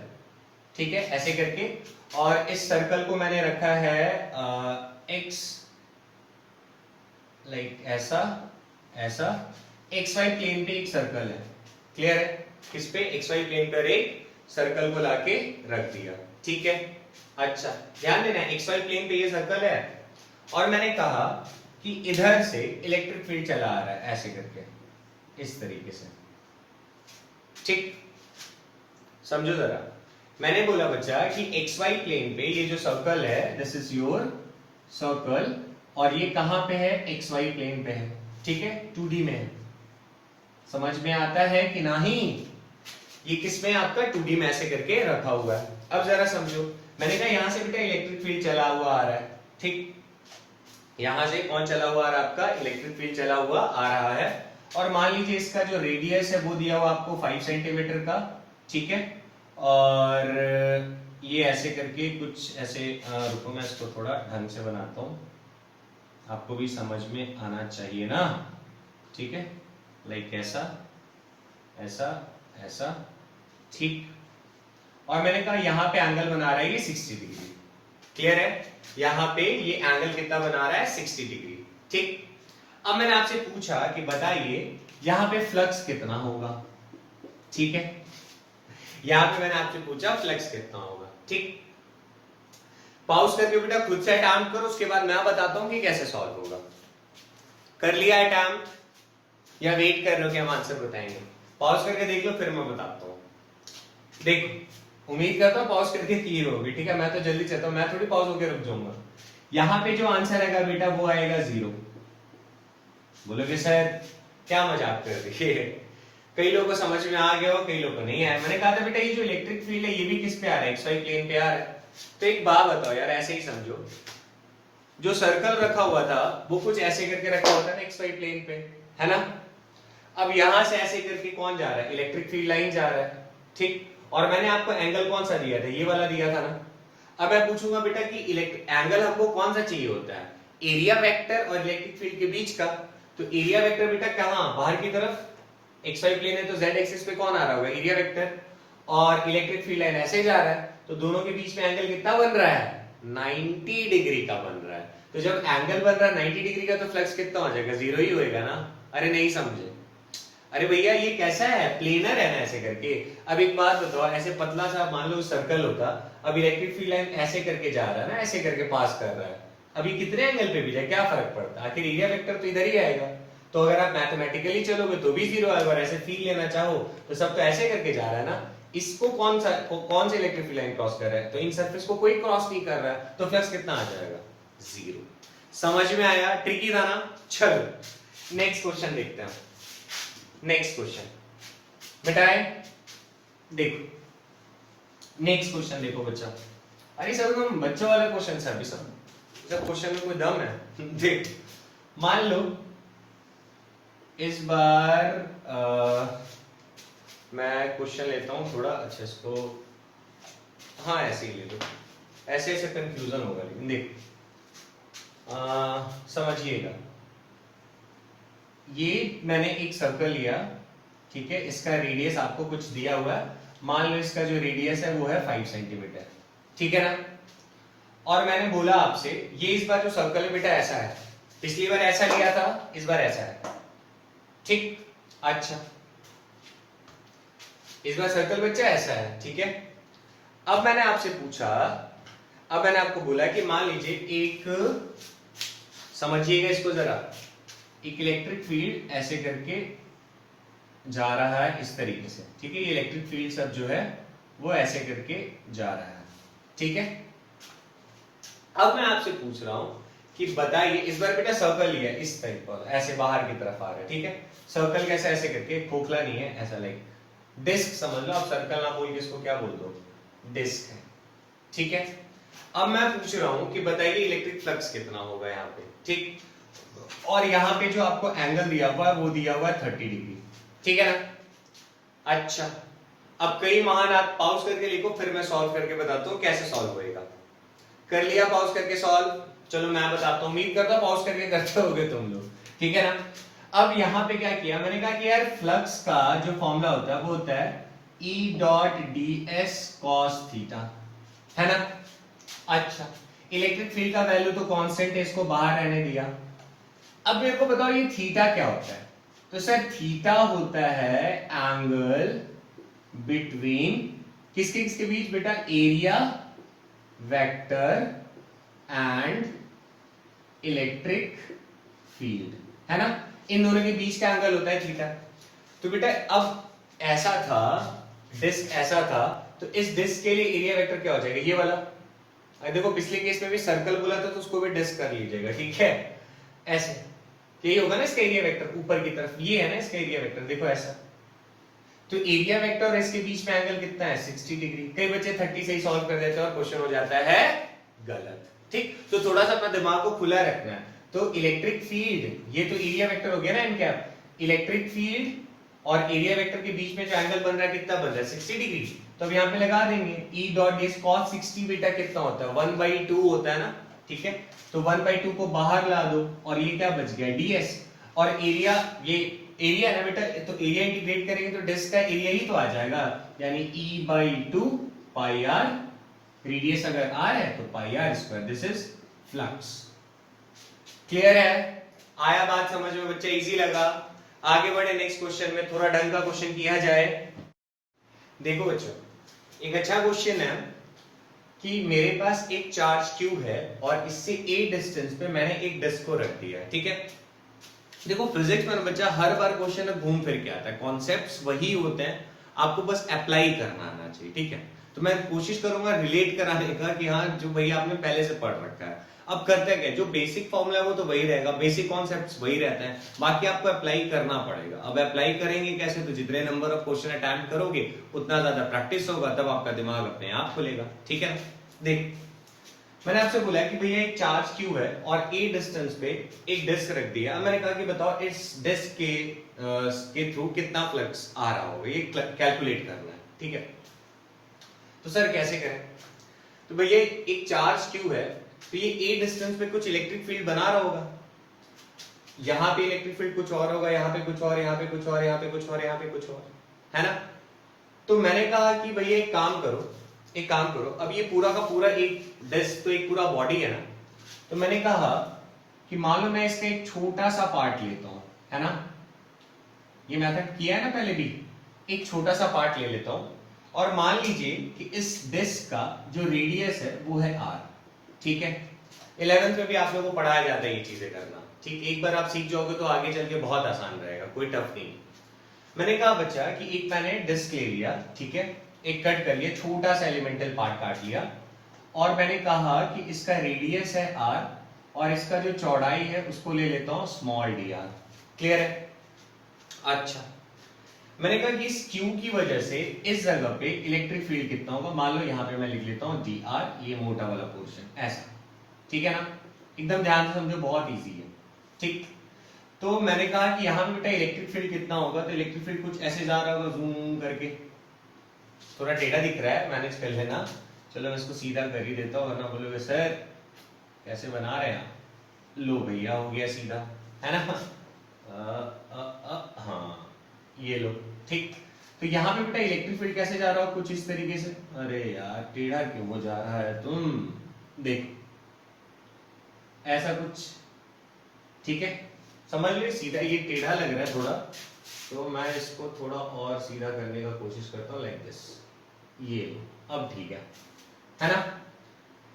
ठीक है, ऐसे करके, और इस सर्कल को मैंने रखा है एक्स, लाइक ऐसा ऐसा, एक्स वाई प्लेन पे एक सर्कल है। क्लियर है? किस पे, एक्स वाई प्लेन पर एक सर्कल को लाके रख दिया। ठीक है, अच्छा ध्यान देना, एक्स वाई प्लेन पे ये सर्कल है और मैंने कहा कि इधर से इलेक्ट्रिक फील्ड चला आ रहा है ऐसे करके, इस तरीके से। ठीक, समझो जरा। मैंने बोला बच्चा कि एक्स वाई प्लेन पे ये जो सर्कल है, दिस इज योर सर्कल, और ये कहां पे है, एक्स वाई प्लेन पे है। ठीक है, 2D में है। समझ में आता है कि नहीं? ये किसमें, आपका 2D में ऐसे करके रखा हुआ है। अब जरा समझो, मैंने कहा यहां से बेटा इलेक्ट्रिक फील्ड चला हुआ आ रहा है। ठीक, यहां से कौन चला हुआ आ रहा है, आपका इलेक्ट्रिक फील्ड चला हुआ आ रहा है। और मान लीजिए इसका जो रेडियस है वो दिया हुआ आपको 5 सेंटीमीटर का। ठीक है, और ये ऐसे करके कुछ ऐसे, रुको मैं इसको थोड़ा ढंग से बनाता हूं, आपको भी समझ में आना चाहिए ना। ठीक है, लाइक ऐसा ऐसा ऐसा। ठीक, और मैंने कहा यहां पे एंगल बना रहा है ये 60 डिग्री। क्लियर है? यहां पे ये एंगल कितना बना रहा है, 60 डिग्री। ठीक, अब मैंने आपसे पूछा कि बताइए यहां पे फ्लक्स कितना होगा। ठीक है, यहां पे मैंने आपसे पूछा फ्लक्स कितना होगा। ठीक, पॉज करके बेटा खुद से अटेम्प्ट करो, उसके बाद मैं बताता हूं कि कैसे सॉल्व होगा। कर लिया अटेम्प्ट या वेट कर रहे हो कि हम आंसर बताएंगे? पॉज करके देख लो, फिर मैं बताता हूं। देखो, उम्मीद करता हूं पॉज करके की होगी। ठीक है, मैं तो जल्दी चाहता हूं, मैं थोड़ी पॉज होकर रुक जाऊंगा। यहां पे जो आंसर आएगा बेटा वो आएगा 0। बोलोगे सर क्या मजाक कर रही है? कई लोगों को समझ में आ गया हो, कई लोगों को नहीं आया। मैंने कहा था बेटा ये जो इलेक्ट्रिक फील्ड है ये भी किस पे आ रहा है, एक्स वाई प्लेन पे आ रहा है। तो एक बात बताओ यार, ऐसे ही समझो, जो सर्कल रखा हुआ था वो कुछ ऐसे करके रखा होता है ना एक्स वाई प्लेन पे, है ना। अब यहां से ऐसे करके कौन जा रहा है, इलेक्ट्रिक फील्ड लाइन जा रहा है। ठीक, और मैंने आपको एंगल कौन सा दिया था, ये वाला दिया था ना। अब मैं पूछूंगा बेटा कि एंगल हमको कौन सा चाहिए होता है, एरिया वेक्टर और इलेक्ट्रिक फील्ड के बीच का। तो एरिया वेक्टर बेटा कहां, बाहर की तरफ, एक्स वाई प्लेन है तो जेड एक्सिस पे कौन आ रहा होगा, एरिया वेक्टर, और इलेक्ट्रिक फील्ड लाइन ऐसे जा रहा है, तो दोनों के बीच में एंगल कितना बन रहा है, 90 डिग्री का बन रहा है। तो जब एंगल बन रहा है 90 डिग्री का, तो फ्लक्स कितना हो जाएगा, 0 ही होएगा ना। अरे नहीं समझे? अरे भैया ये कैसा है, प्लेनर है ना ऐसे करके। अब एक बात बताओ, ऐसे पतला सा मान लो सर्कल होता, अब इलेक्ट्रिक फील्ड लाइन ऐसे करके जा रहा है ना, ऐसे करके पास कर रहा है, अभी कितने एंगल पे भी जाए क्या फर्क पड़ता है, आखिर एरिया वेक्टर तो इधर ही आएगा। तो अगर आप मैथमेटिकली चलोगे तो भी 0 आएगा, और ऐसे फील लेना चाहो तो सब तो ऐसे करके जा रहा है ना। इसको कौन सा इलेक्ट्रिक फील्ड लाइन क्रॉस कर रहा है, तो इन सरफेस को कोई क्रॉस नहीं कर रहा है, तो फ्लक्स कितना आ जाएगा, 0। समझ में आया? ट्रिकी था ना। चलो नेक्स्ट क्वेश्चन देखते हैं। नेक्स्ट क्वेश्चन बेटा है, देखो नेक्स्ट क्वेश्चन देखो बच्चा। अरे सर तुम बच्चों वाला क्वेश्चन है अभी सब क्वेश्चन में कोई दम है। देख मान लो इस बार मैं क्वेश्चन लेता हूं थोड़ा अच्छा इसको, हाँ ऐसे ही ले लो, ऐसे ऐसे कंफ्यूजन होगा लेकिन देख समझिएगा। ये मैंने एक सर्कल लिया, ठीक है, इसका रेडियस आपको कुछ दिया हुआ है, मान लो इसका जो रेडियस है वो है 5 सेंटीमीटर, ठीक है ना। और मैंने बोला आपसे ये इस बार जो सर्कल है बेटा ऐसा है, पिछली बार ऐसा लिया था, इस बार ऐसा है, ठीक। अच्छा इस बार सर्कल बच्चा ऐसा है, ठीक है। अब मैंने आपसे पूछा, अब मैंने आपको बोला कि मान लीजिए एक, समझिएगा इसको जरा, एक इलेक्ट्रिक फील्ड ऐसे करके जा रहा है इस तरीके से, ठीक है। ये इलेक्ट्रिक फील्ड सब जो है वो ऐसे करके जा रहा है, ठीक है। अब मैं आपसे पूछ रहा हूं कि बताइए, इस बार बेटा सर्कल लिया इस टाइप पर, ऐसे बाहर की तरफ आ रहा है, ठीक है। सर्कल कैसा, ऐसे करके, खोखला नहीं है, ऐसा लाइक डिस्क समझ लो आप, सर्कल ना बोल के इसको क्या बोल दो, डिस्क है, ठीक है। अब मैं पूछ रहा हूं कि बताइए इलेक्ट्रिक फ्लक्स कितना होगा यहाँ पे, ठीक। और यहाँ पे जो आपको एंगल दिया हुआ है वो दिया हुआ है 30 डिग्री, ठीक है ना। अच्छा अब कई महान आप पॉज करके लिखो, फिर मैं सॉल्व करके बताता हूँ कैसे सॉल्व होएगा। कर लिया पॉज करके सॉल्व, चलो मैं बताता हूँ, उम्मीद करता हूँ पॉज करके करते होगे तुम लोग, ठीक है ना। अब यहाँ पे क्या किया मैंने, कहा कि यार फ्लक्स का जो फॉर्मूला होता है वो होता है E dot ds cos theta, है ना। अच्छा इलेक्ट्रिक फील्ड का वैल्यू तो कांस्टेंट है, इसको बाहर रहने दिया। अब मेरे को बताओ ये थीटा क्या होता है, तो सर थीटा होता है एंगल बिटवीन किसके किसके बीच बेटा, area vector and electric field, है ना। इन दोनों के बीच का एंगल होता है थीटा। तो बेटा अब ऐसा था, डिस्क ऐसा था, तो इस डिस्क के लिए एरिया वेक्टर क्या हो जाएगा, ये वाला। देखो पिछले केस में भी सर्कल बोला था तो उसको भी डिस्क कर लीजिएगा, ठीक है। ऐसे यही होगा ना इसका एरिया वेक्टर, ऊपर की तरफ ये है ना इसका एरिया वेक्टर, देखो ऐसा। तो एरिया वेक्टर और इसके बीच में एंगल कितना है, 60 डिग्री। कई बच्चे 30 से ही सॉल्व कर देते हैं और क्वेश्चन हो जाता है गलत, ठीक। तो थोड़ा सा अपना दिमाग को खुला रखना है। तो इलेक्ट्रिक फील्ड, ये तो एरिया वेक्टर हो गया ना इनका, इलेक्ट्रिक फील्ड और एरिया वेक्टर के बीच में जो एंगल बन रहा है कितना बन रहा है, 60 डिग्री। तो अब यहाँ पे लगा देंगे E डॉट ds cos 60 बेटा कितना होता है, 1/2 होता है ना, ठीक है। तो 1/2 को बाहर ला दो और ये क्या बच गया ds, और एरिया, ये एरिया ना बेटा, तो एरिया इंटीग्रेट करेंगे तो डिस्क का एरिया ही तो आ जाएगा, यानी E/2 पाई r, रेडियस अगर r है तो पाई r square, this is flux. Clear है, आया बात समझ में बच्चा, इजी लगा। आगे बढ़े नेक्स्ट क्वेश्चन में, थोड़ा ढंग का क्वेश्चन किया जाए। देखो बच्चों एक अच्छा क्वेश्चन है कि मेरे पास एक चार्ज q है और इससे a डिस्टेंस पे मैंने एक डिस्क को रख दिया है, ठीक है। देखो फिजिक्स में बच्चा हर बार क्वेश्चन घूम फिर के आता है, कॉन्सेप्ट्स वही होते हैं, आपको बस अप्लाई करना आना चाहिए, ठीक है। तो मैं कोशिश करूंगा रिलेट कराने का कि हाँ जो भैया आपने पहले से पढ़ रखा है। अब करते क्या, जो बेसिक फॉर्मूला है वो तो वही रहेगा, बेसिक कॉन्सेप्ट्स वही रहते हैं, बाकी आपको अप्लाई करना पड़ेगा। अब अप्लाई करेंगे कैसे, तो जितने नंबर ऑफ क्वेश्चन अटेम्प्ट करोगे उतना ज्यादा प्रैक्टिस होगा, तब आपका दिमाग अपने आप खुलेगा, ठीक है। देख मैंने आपसे बोला कि भैया एक चार्ज q है और a डिस्टेंस पे एक डिस्क रख दिया। अब मैंने कहा कि बताओ इस डिस्क के थ्रू कितना फ्लक्स आ रहा होगा, ये कैलकुलेट करना है, ठीक है। तो सर कैसे करें, तो भैया एक चार्ज q है, तो ये a डिस्टेंस पे कुछ इलेक्ट्रिक फील्ड बना रहा होगा, यहाँ पे इलेक्ट्रिक फील्ड कुछ और होगा, यहाँ पे कुछ और, यहाँ पे कुछ और, यहाँ पे कुछ और, यहाँ पे कुछ और, है ना। तो मैंने कहा कि भैया एक काम करो, एक काम करो, अब ये पूरा का पूरा एक डिस्क तो एक पूरा बॉडी है ना, तो मैंने कहा कि मान लो मैं इसका एक छोटा सा पार्ट लेता हूं, है ना, ये मेथड किया है ना पहले भी, एक छोटा सा पार्ट ले लेता हूं और मान लीजिए कि इस डिस्क का जो रेडियस है वो है r, ठीक है। 11th में भी आप लोगों को पढ़ाया जाता है ये चीजें करना, ठीक। एक बार आप सीख जाओगे तो आगे चल के बहुत आसान रहेगा, कोई टफ नहीं। मैंने कहा बच्चा कि एक मैंने डिस्क ले लिया, ठीक है, एक कट कर लिया, छोटा सा एलिमेंटल पार्ट काट लिया और मैंने कहा कि इसका रेडियस है r और इसका जो चौड़ाई है उसको ले लेता हूं स्मॉल डी आर। क्लियर है? अच्छा, मैंने कहा कि इस Q की वजह से इस जगह पे इलेक्ट्रिक फील्ड कितना होगा, मान लो यहां पे मैं लिख लेता हूं डी आर, ये मोटा वाला पोर्शन ऐसा, ठीक है ना? एकदम ध्यान से समझो, बहुत इजी है। ठीक, तो मैंने कहा कि यहां पे बेटा इलेक्ट्रिक फील्ड कितना होगा, तो इलेक्ट्रिक फील्ड कुछ ऐसे जा रहा होगा जूम करके, थोड़ा टेढ़ा दिख रहा है, मैनेज कर लेना। चलो मैं इसको सीधा कर ही देता हूँ, वरना बोलोगे सर कैसे बना रहे हैं आप। लो भैया, हो गया सीधा, है ना? हाँ, ये लो। ठीक, तो यहाँ पे बेटा इलेक्ट्रिक फील्ड कैसे जा रहा हो, कुछ इस तरीके से। अरे यार टेढ़ा क्यों हो जा रहा है तुम, देखो ऐसा कुछ, ठीक है? समझ लो, सीधा ये टेढ़ा लग रहा है थोड़ा, तो मैं इसको थोड़ा और सीधा करने का कोशिश करता हूँ, लाइक दिस। ये लो, अब ठीक है ना?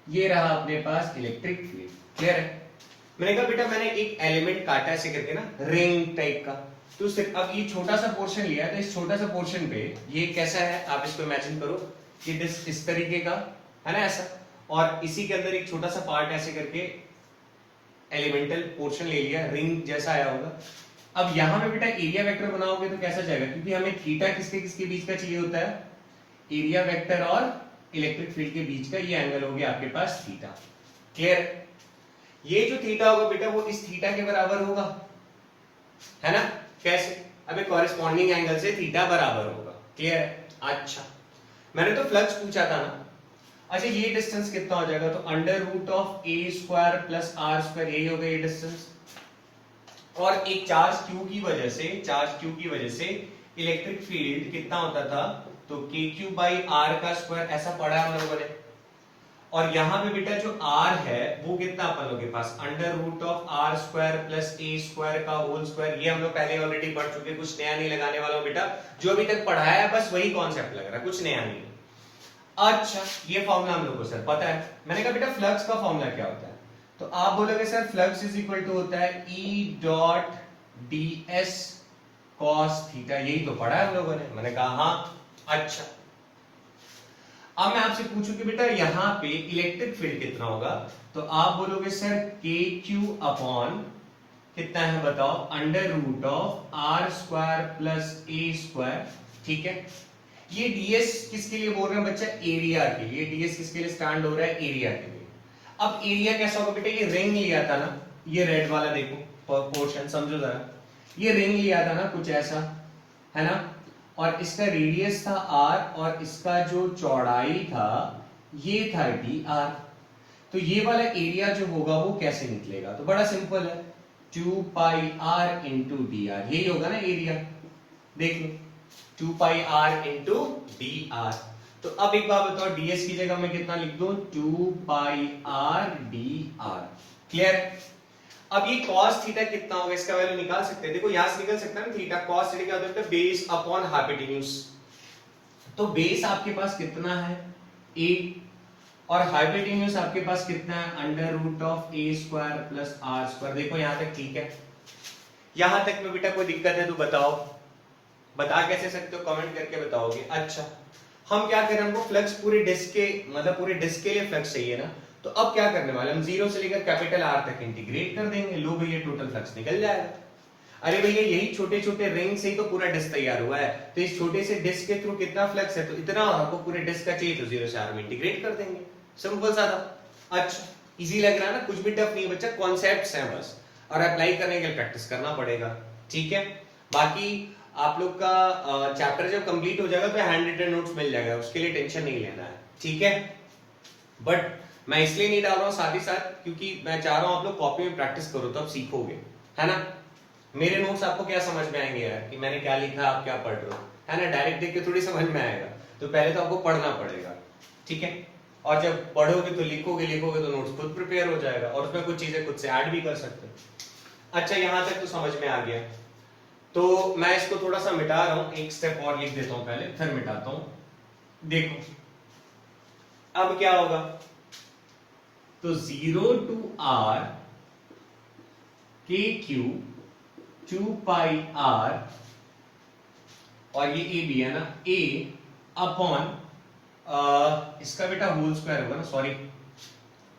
ये रहा अपने पास इलेक्ट्रिक फील्ड। क्लियर है? मैंने कहा बेटा मैंने एक एलिमेंट काटा ऐसे करके ना, रिंग टाइप का, तो सिर्फ अब ये छोटा सा पोर्शन लिया, तो इस छोटा सा पोर्शन पे ये कैसा है, आप इसको इमेजिन करो कि इस तरीके का है ना, ऐसा, और इसी के अंदर एक छोटा सा पार्ट ऐसे करके एलिमेंटल पोर्शन ले लिया, रिंग जैसा आया होगा। अब यहां पे बेटा एरिया वेक्टर बनाओगे तो कैसा जाएगा, क्योंकि हमें थीटा किसके किसके बीच का चाहिए होता है, एरिया वेक्टर और इलेक्ट्रिक फील्ड के बीच का, ये एंगल हो गया आपके पास थीटा। क्लियर? ये जो थीटा होगा बेटा वो इस थीटा के बराबर होगा, है ना? कैसे? अबे कॉरेस्पॉन्डिंग एंगल से थीटा बराबर होगा। क्लियर है? अच्छा, मैंने तो फ्लक्स पूछा था ना। अच्छा, ये डिस्टेंस कितना हो जाएगा, तो under root of A square plus R square, यही होगा ये डिस्टेंस। और एक चार्ज क्यू की वजह से इलेक्ट्रिक फील्ड कितना होता था, तो के क्यू बाई आर का स्क्वायर, ऐसा पढ़ा है हम लोगों ने। और यहां पे बेटा जो r है वो कितना अपन लोगों के पास, under root of R square plus A square का होल स्क्वायर। ये हम लोग पहले ऑलरेडी पढ़ चुके, कुछ नया नहीं लगाने वाला हूं बेटा, जो अभी तक पढ़ाया है बस वही कॉन्सेप्ट लग रहा है, कुछ नया नहीं। अच्छा, ये फॉर्मूला हम लोग को सर पता है। मैंने कहा बेटा फ्लक्स का फॉर्मूला क्या होता है, तो आप बोलोगे sir flux is equal to होता है E dot D S cos theta, यही तो पढ़ा है हम लोगों ने। मैंने कहा हाँ। अच्छा, अब मैं आपसे पूछूं कि बेटा यहां पे इलेक्ट्रिक फील्ड कितना होगा, तो आप बोलोगे सर के क्यू अपॉन कितना है बताओ, under root of R square plus A square. ठीक है, ये डीएस किसके लिए बोल रहे हैं बच्चा, एरिया के लिए। डीएस किसके लिए स्टैंड हो रहा है, एरिया के लिए। अब एरिया कैसा होगा बेटा, ये रिंग लिया था ना, ये रेड वाला देखो पोर्शन, समझो जरा, ये रिंग लिया था ना कुछ ऐसा, है ना? और इसका रेडियस था r, और इसका जो चौड़ाई था ये था डी आर। तो ये वाला एरिया जो होगा वो कैसे निकलेगा, तो बड़ा सिंपल है, 2 पाई r इंटू डी आर, यही होगा ना एरिया। देख लो, 2 पाई r इंटू डी आर। तो अब एक बात बताओ, ds की जगह मैं कितना लिख दूं, 2 पाई r डी आर। क्लियर? अब ये cos थीटा कितना होगा, इसका वैल्यू निकाल सकते हैं। देखो यहां से निकल सकता है ना थीटा, cos थीटा क्या होता है, बेस अपॉन हाइपोटेन्यूज। तो बेस आपके पास कितना है, a, और हाइपोटेन्यूज आपके पास कितना है, under root of a square plus r square. देखो यहां तक ठीक है, यहां तक में बेटा कोई दिक्कत है तो बताओ, बता कैसे सकते हो, कमेंट करके बताओगे। अच्छा, हम क्या करें, हमको फ्लक्स पूरे डिस्क के, मतलब पूरे डिस्क के लिए फ्लक्स चाहिए ना, तो अब क्या करने वाले, हम जीरो से लेकर कैपिटल आर तक इंटीग्रेट कर देंगे। लो भैया, टोटल फ्लक्स निकल जाएगा। अरे भैया, यही छोटे छोटे रिंग से ही तो पूरा डिस्क तैयार हुआ है, तो इस छोटे से डिस्क के थ्रू कितना फ्लक्स है, तो इतना हमको पूरे डिस्क का चाहिए, तो जीरो से आर में इंटीग्रेट कर देंगे। सिंपल सा था। अच्छा, इजी लग रहा है ना, कुछ भी टफ नहीं बच्चा, कॉन्सेप्ट्स हैं बस, और अप्लाई करने के लिए प्रैक्टिस करना पड़ेगा। ठीक है, बाकी आप लोग का चैप्टर जब कंप्लीट हो जाएगा तो हैंड रिटन नोट्स मिल जाएगा, उसके लिए टेंशन नहीं लेना है। ठीक है, बट मैं इसलिए नहीं डाल रहा हूं साथ ही साथ, क्योंकि मैं चाह रहा हूं आप लोग कॉपी में प्रैक्टिस करो, तो आप सीखोगे, है ना? मेरे नोट्स आपको क्या समझ में आएंगे यार, कि मैंने क्या लिखा, आप क्या पढ़ रहे हो, है ना? डायरेक्ट देख के थोड़ी समझ में आएगा, तो पहले तो आपको पढ़ना पड़ेगा। ठीक है, और जब पढ़ोगे तो लिखोगे तो नोट्स खुद प्रिपेयर हो जाएगा, और उसमें कुछ चीजें खुद से ऐड भी कर सकते हो। अच्छा, यहां तक तो समझ में आ गया, तो मैं इसको थोड़ा सा मिटा रहा हूं, एक स्टेप और लिख देता हूं पहले, फिर मिटाता हूं। देखो अब क्या होगा, तो 0 टू r के क्यू 2 पाई r, और ये a भी है ना, a अपॉन इसका बेटा होल स्क्वायर होगा ना, सॉरी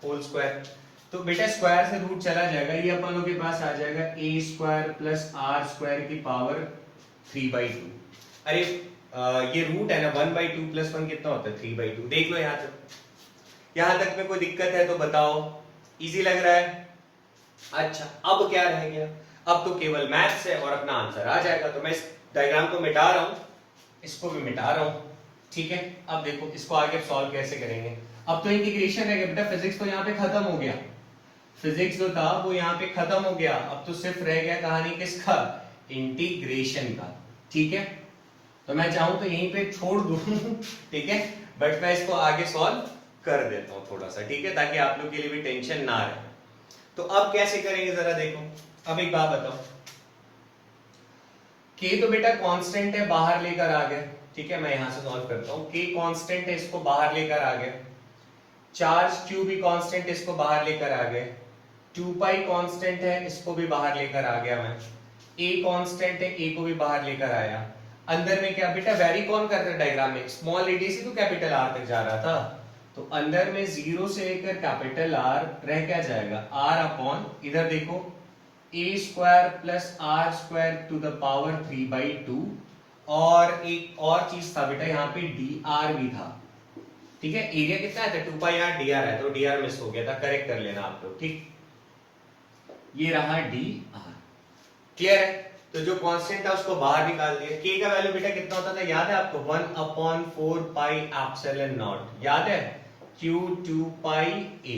होल स्क्वायर। तो बेटा स्क्वायर से रूट चला जाएगा, ये अपन लोग के पास आ जाएगा ए स्क्वायर प्लस आर स्क्वायर की पावर 3/2। अरे ये रूट है ना 1/2 प्लस 1 कितना होता है 3/2। देख लो यहां तक में कोई दिक्कत है तो बताओ, इजी लग रहा है? अच्छा अब क्या रह गया, अब तो केवल मैथ्स है और अपना आंसर आ जाएगा। तो मैं इस डायग्राम को मिटा रहा हूं, इसको भी मिटा रहा हूं, ठीक है। अब देखो इसको आगे सॉल्व कैसे करेंगे। अब तो इंटीग्रेशन है बेटा, फिजिक्स तो यहाँ पे खत्म हो गया, फिजिक्स जो था वो यहाँ पे खत्म हो गया। अब तो सिर्फ रह गया कहानी किसका, इंटीग्रेशन का, ठीक है। तो मैं चाहूं तो यहीं पे छोड़ दूं ठीक है, बट मैं इसको आगे सॉल्व कर देता हूं थोड़ा सा, ठीक है, ताकि आप लोग के लिए भी टेंशन ना रहे। तो अब कैसे करेंगे जरा देखो। अब एक बात बताओ, k तो बेटा कांस्टेंट है, बाहर लेकर आ गए, ठीक है। मैं यहां से सॉल्व करता हूं, k कांस्टेंट है, इसको बाहर लेकर आ गए। चार्ज q भी कांस्टेंट, इसको बाहर लेकर आ गए। 2 पाई कांस्टेंट है, इसको भी बाहर लेकर आ गया मैं। a कांस्टेंट है, a को भी बाहर लेकर आया। अंदर में क्या बेटा वेरी कौन कर रहा है डायग्राम में, स्मॉल a से तो कैपिटल R तक जा रहा था, तो अंदर में 0 से लेकर कैपिटल R रह क्या जाएगा, R अपॉन इधर देखो a square plus R square to the power 3/2। और एक और चीज था बेटा यहाँ पे dr भी था, ठीक है। एरिया कितना है, 2 पाई r dr है, तो dr मिस हो गया था, करेक्ट कर लेना आप लोग, ठीक। ये रहा dr, क्लियर है। तो जो कांस्टेंट था उसको बाहर निकाल दिया। k का वैल्यू बेटा कितना होता था, याद है आपको, 1/4 पाई एप्सिलॉन नॉट, याद है, q 2 पाई a,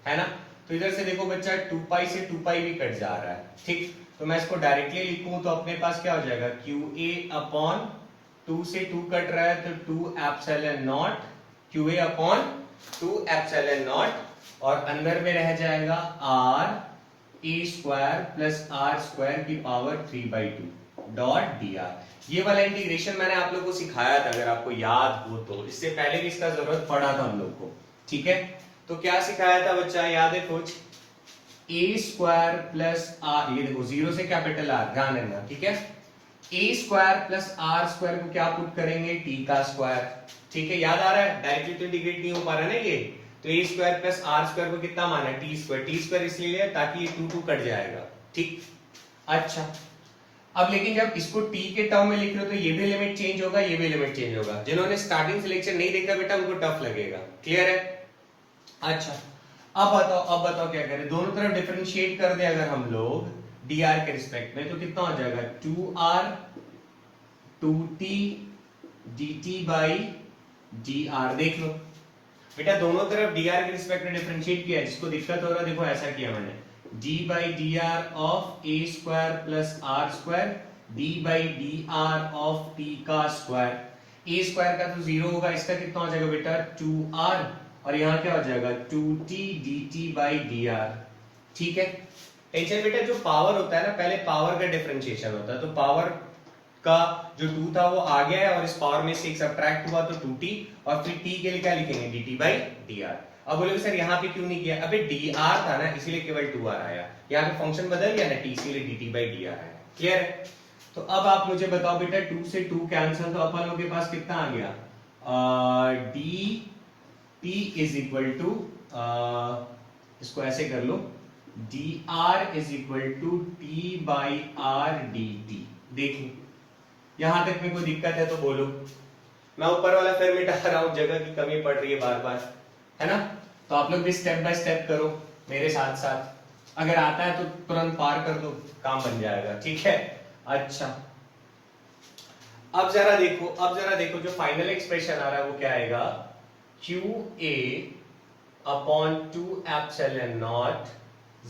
है ना। तो इधर से देखो बच्चा 2 पाई से 2 पाई भी कट जा रहा है, ठीक। तो मैं इसको डायरेक्टली लिखूं तो अपने पास क्या हो जाएगा, qa अपॉन 2 से 2 कट रहा है तो 2 epsilon naught, qa upon 2 epsilon naught, और अंदर में रह जाएगा r a square plus R square की पावर 3/2 डॉट dr। ये वाला इंटीग्रेशन मैंने आप लोगों को सिखाया था, अगर आपको याद हो तो, इससे पहले भी इसका जरूरत पड़ा था हम लोग को, ठीक है। तो क्या सिखाया था बच्चा, याद है कुछ, a स्क्वायर प्लस आर, ये देखो 0 से कैपिटल R, ध्यान रखना, ठीक है। a square plus R square को क्या पुट करेंगे, t का स्क्वायर, ठीक है। याद आ रहा है, डायरेक्टली तो इंटीग्रेट नहीं हो पा रहा ना ये, तो a square plus R square को कितना माना, टी स्क्वायर इसलिए ताकि ये 2 कट जाएगा, ठीक। अच्छा अब लेकिन जब इसको t के टर्म में लिख रहे हो तो ये भी लिमिट चेंज होगा, ये भी लिमिट चेंज होगा। जिन्होंने स्टार्टिंग से लेक्चर नहीं देखा बेटा उनको टफ लगेगा, क्लियर है। अच्छा अब बताओ क्या करें, दोनों तरफ डिफरेंशिएट कर दे अगर हम लोग dr के रिस्पेक्ट में, तो कितना हो जाएगा, 2r 2t dt by dr। देख लो बेटा दोनों तरफ dr के रिस्पेक्ट में डिफरेंशिएट किया है, जिसको दिक्कत हो रहा है देखो ऐसा किया मैंने, d by dr of a square plus R square d by dr of t का स्क्वायर। a स्क्वायर का तो 0 होगा, इसका कितना हो जाएगा बेटा 2r, और यहाँ क्या हो जाएगा 2t dt बाई dr, ठीक है। टेंशन बेटा जो पावर होता है ना, पहले पावर का डिफरेंशिएशन होता है, तो पावर का जो 2 था वो आ गया है और इस पावर में से एक सबट्रैक्ट हुआ तो 2t, और फिर t के लिए क्या लिखेंगे dt बाई dr। अब बोलोगे सर यहाँ पे क्यों नहीं किया, अबे dr था ना इसलिए केवल 2r आया, यहाँ पे फंक्शन बदल गया ना t, इसीलिए dt बाई dr आया, क्लियर है। तो अब आप मुझे बताओ बेटा 2 से 2 कैंसिल, तो अपन लोग के पास कितना आ गया, dt इज इक्वल टू, इसको ऐसे कर लो, dr is equal to t by r dt। देखिए यहां तक में कोई दिक्कत है तो बोलो, मैं ऊपर वाला फिर मिटा रहा हूं, जगह की कमी पड़ रही है बार बार, है ना। तो आप लोग भी स्टेप बाय स्टेप करो मेरे साथ साथ, अगर आता है तो तुरंत पार कर दो, काम बन जाएगा, ठीक है। अच्छा अब जरा देखो जो फाइनल एक्सप्रेशन आ रहा है वो क्या आएगा, qa upon 2 epsilon naught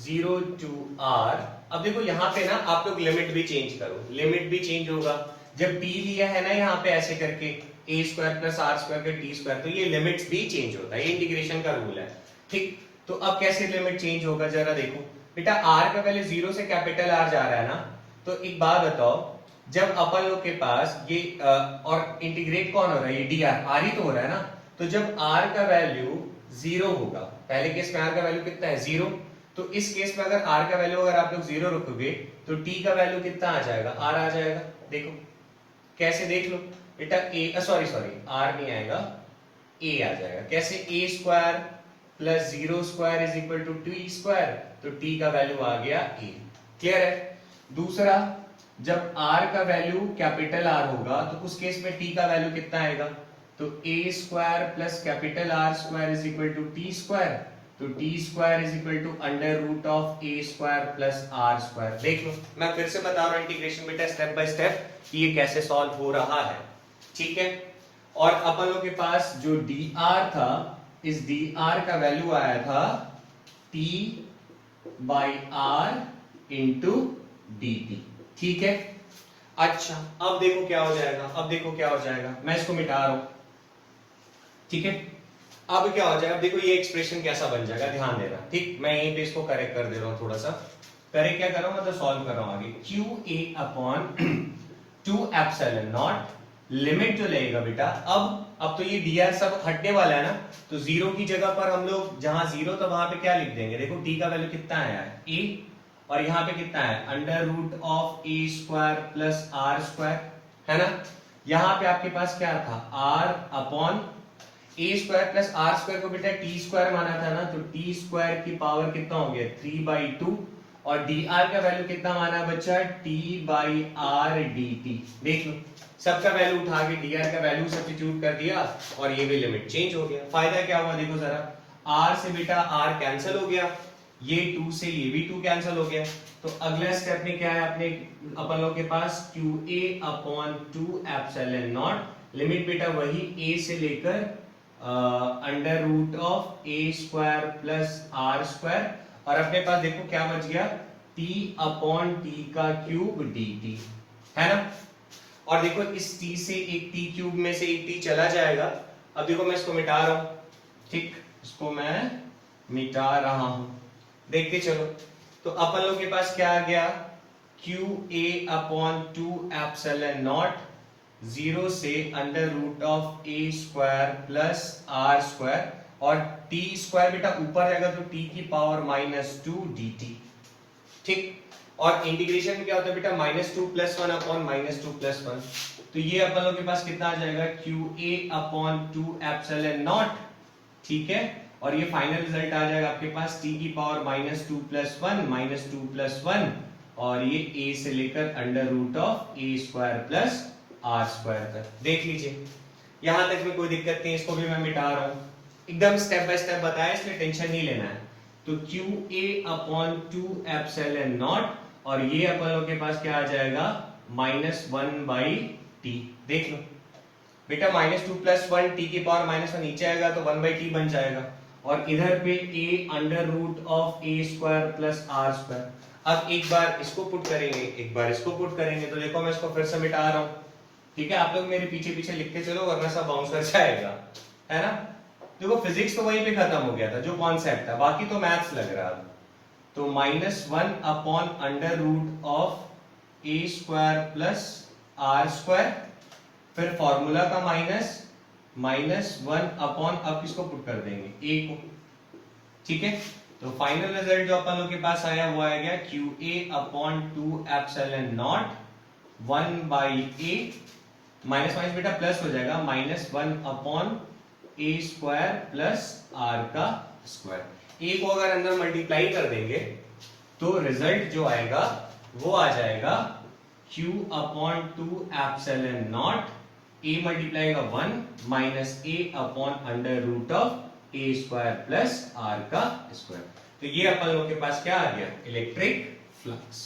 0 to r। अब देखो यहाँ पे ना आप लोग लिमिट भी चेंज करो, लिमिट भी चेंज होगा, जब t लिया है ना यहाँ पे ऐसे करके a square plus R square का t स्क्वायर, तो ये लिमिट्स भी चेंज होता है, ये इंटीग्रेशन का रूल है, ठीक। तो अब कैसे लिमिट चेंज होगा जरा देखो बेटा, r का पहले 0 से कैपिटल R जा रहा है ना, तो एक बात बताओ, जब अपन लोग के पास ये और इंटीग्रेट कौन हो रहा है, ये dr, r ही तो हो रहा है ना, तो जब r का वैल्यू 0 होगा, पहले केस में r का वैल्यू कितना है 0, तो इस केस में अगर r का वैल्यू अगर आप लोग 0 रखोगे तो t का वैल्यू कितना आ जाएगा, r आ जाएगा। देखो कैसे, देख लो बेटा, a सॉरी r नहीं आएगा, a आ जाएगा, कैसे, a square plus 0 square is equal to T square, तो टी का वैल्यू आ गया ए। क्लियर है? दूसरा, जब r का वैल्यू कैपिटल R होगा तो उस केस में t का वैल्यू कितना आएगा, तो a square plus capital R square is equal to T square, तो T square is equal to under root of a square plus r square. देख लो, मैं फिर से बता रहा हूं इंटीग्रेशन बेटा स्टेप बाय स्टेप कि ये कैसे सॉल्व हो रहा है। ठीक है, और अपन लोग के पास जो dr था, इस dr का वैल्यू आया था t by r into dt। ठीक है, अच्छा अब देखो क्या हो जाएगा, अब देखो क्या हो जाएगा, मैं इसको मिटा रहा हूं। ठीक है, अब क्या हो जाएगा, अब देखो ये एक्सप्रेशन कैसा बन जाएगा, ध्यान देना। ठीक, मैं यहीं पे इसको करेक्ट कर दे रहा हूं, थोड़ा सा करेक्ट क्या कर रहा हूं, मतलब सॉल्व कर रहा हूं आगे। Q A upon 2 epsilon naught, limit जो लेगा बेटा, अब तो ये dr सब हटने वाला है ना, तो जीरो की जगह पर हम लोग जहां जीरो तो वहां पे क्या लिख देंगे, देखो t का वैल्यू कितना आया है a, और यहाँ पे कितना है under root of a square plus r square, है ना। यहाँ पे आपके पास क्या था r upon a square plus r square को बेटा t स्क्वायर माना था ना, तो t स्क्वायर की पावर कितना हो गया 3/2, और dr का वैल्यू कितना माना बच्चा t बाई r dt। देख लो, सबका वैल्यू उठा के dr का वैल्यू सब्स्टिट्यूट कर दिया और ये भी लिमिट चेंज हो गया। फायदा क्या हुआ देखो जरा, r से बेटा r कैंसिल हो गया, ये 2 से ये भी 2 कैंसिल हो गया, तो अगला स्टेप में क्या है अपने अपन लोग के पास QA upon 2 epsilon naught, limit बेटा वही a से लेकर under root of a square plus r square, और अपने पास देखो क्या बच गया t अपॉन t का क्यूब dt, है ना। और देखो इस t से एक t क्यूब में से एक t चला जाएगा। अब देखो मैं इसको मिटा रहा हूं, ठीक, इसको मैं मिटा रहा हूं, देखते चलो। तो अपन लोग के पास क्या आ गया, QA अपॉन 2 एप्सिलॉन नॉट 0 से under root of a square plus r square, और t स्क्वायर बेटा ऊपर जाएगा तो t की पावर -2 dt। ठीक, और इंटीग्रेशन में क्या होता है बेटा -2 + 1 अपॉन -2 + 1, तो ये अपन लोग के पास कितना आ जाएगा QA अपॉन 2 एप्सिलॉन नॉट। ठीक है, और ये फाइनल रिजल्ट आ जाएगा आपके पास t की पावर -2 + 1 -2 + 1, और ये a से लेकर under root of a square plus r square तक। देख लीजिए, यहां तक में कोई दिक्कत नहीं, इसको भी मैं मिटा रहा हूं, एकदम स्टेप बाय स्टेप बताया, इसलिए टेंशन नहीं लेना है। तो QA अपॉन 2 एप्सिलॉन नॉट, और ये अपन लोग के पास क्या आ जाएगा -1/t। देख लो बेटा, -2 + 1 t की पावर -1 नीचे आएगा तो 1/t बन जाएगा, और इधर पे a under root of a square plus r square. अब एक बार इसको पुट करेंगे, एक बार इसको पुट करेंगे, तो देखो मैं इसको फिर से मिटा रहा हूं। ठीक है, आप लोग मेरे पीछे पीछे लिखते चलो वरना सब बाउंस कर जाएगा, है ना। देखो फिजिक्स तो वहीं पे खत्म हो गया था, जो कॉन्सेप्ट था, बाकी तो मैथ्स लग रहा है। तो -1 upon under root of a square plus r square, फिर फॉर्मूला का -1 अपॉन, अब किसको पुट कर देंगे a को। ठीक है, तो फाइनल रिजल्ट जो अपन लोग के पास आया वो आ गया QA upon 2 epsilon not 1/a, minus minus बेटा प्लस हो जाएगा, -1 upon a square plus r का स्क्वायर। a को अगर अंदर मल्टीप्लाई कर देंगे तो रिजल्ट जो आएगा वो आ जाएगा Q upon 2 epsilon naught, a multiply का 1 minus a upon under root of a square plus r का स्क्वायर। तो ये अपन लोग के पास क्या आ गया, इलेक्ट्रिक फ्लक्स।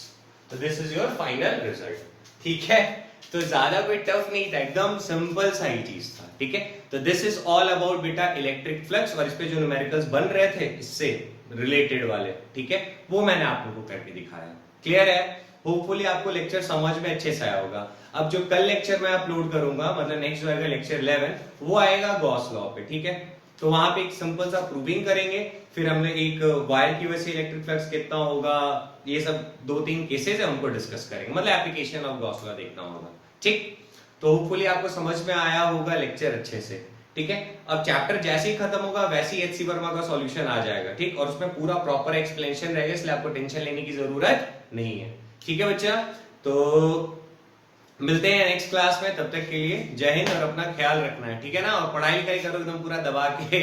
तो this is your final result. ठीक है, तो ज्यादा कोई टफ नहीं था, एकदम सिंपल सा ही चीज था। ठीक है, तो दिस इज ऑल अबाउट बेटा इलेक्ट्रिक फ्लक्स, और इस पे जो न्यूमेरिकल्स बन रहे थे इससे रिलेटेड वाले, ठीक है, वो मैंने आप लोगों को करके दिखाया। क्लियर है? होपफुली आपको लेक्चर समझ में अच्छे से आया होगा। अब जो कल लेक्चर मैं अपलोड करूंगा, मतलब नेक्स्ट जो आएगा लेक्चर 11, वो आएगा गॉस लॉ पे। ठीक है, तो वहां पे एक सिंपल सा प्रूविंग करेंगे, फिर हमने एक वायर की वजह से इलेक्ट्रिक फ्लक्स कितना होगा, ये सब 2-3 केसेस है उनको डिस्कस करेंगे, मतलब एप्लीकेशन ऑफ गॉस लॉ देखना होगा। ठीक, तो होपफुली आपको समझ में आया होगा लेक्चर अच्छे से। ठीक है, अब चैप्टर जैसे ही खत्म होगा वैसे ही एचसी वर्मा का सॉल्यूशन आ जाएगा। ठीक, और उसमें पूरा प्रॉपर एक्सप्लेनेशन रहेगा, इसलिए आपको टेंशन लेने की जरूरत नहीं है। ठीक है बच्चा, तो मिलते हैं नेक्स्ट क्लास में, तब तक के लिए जय हिंद और अपना ख्याल रखना है। ठीक है ना, और पढ़ाई लिखाई करो एकदम पूरा दबा के।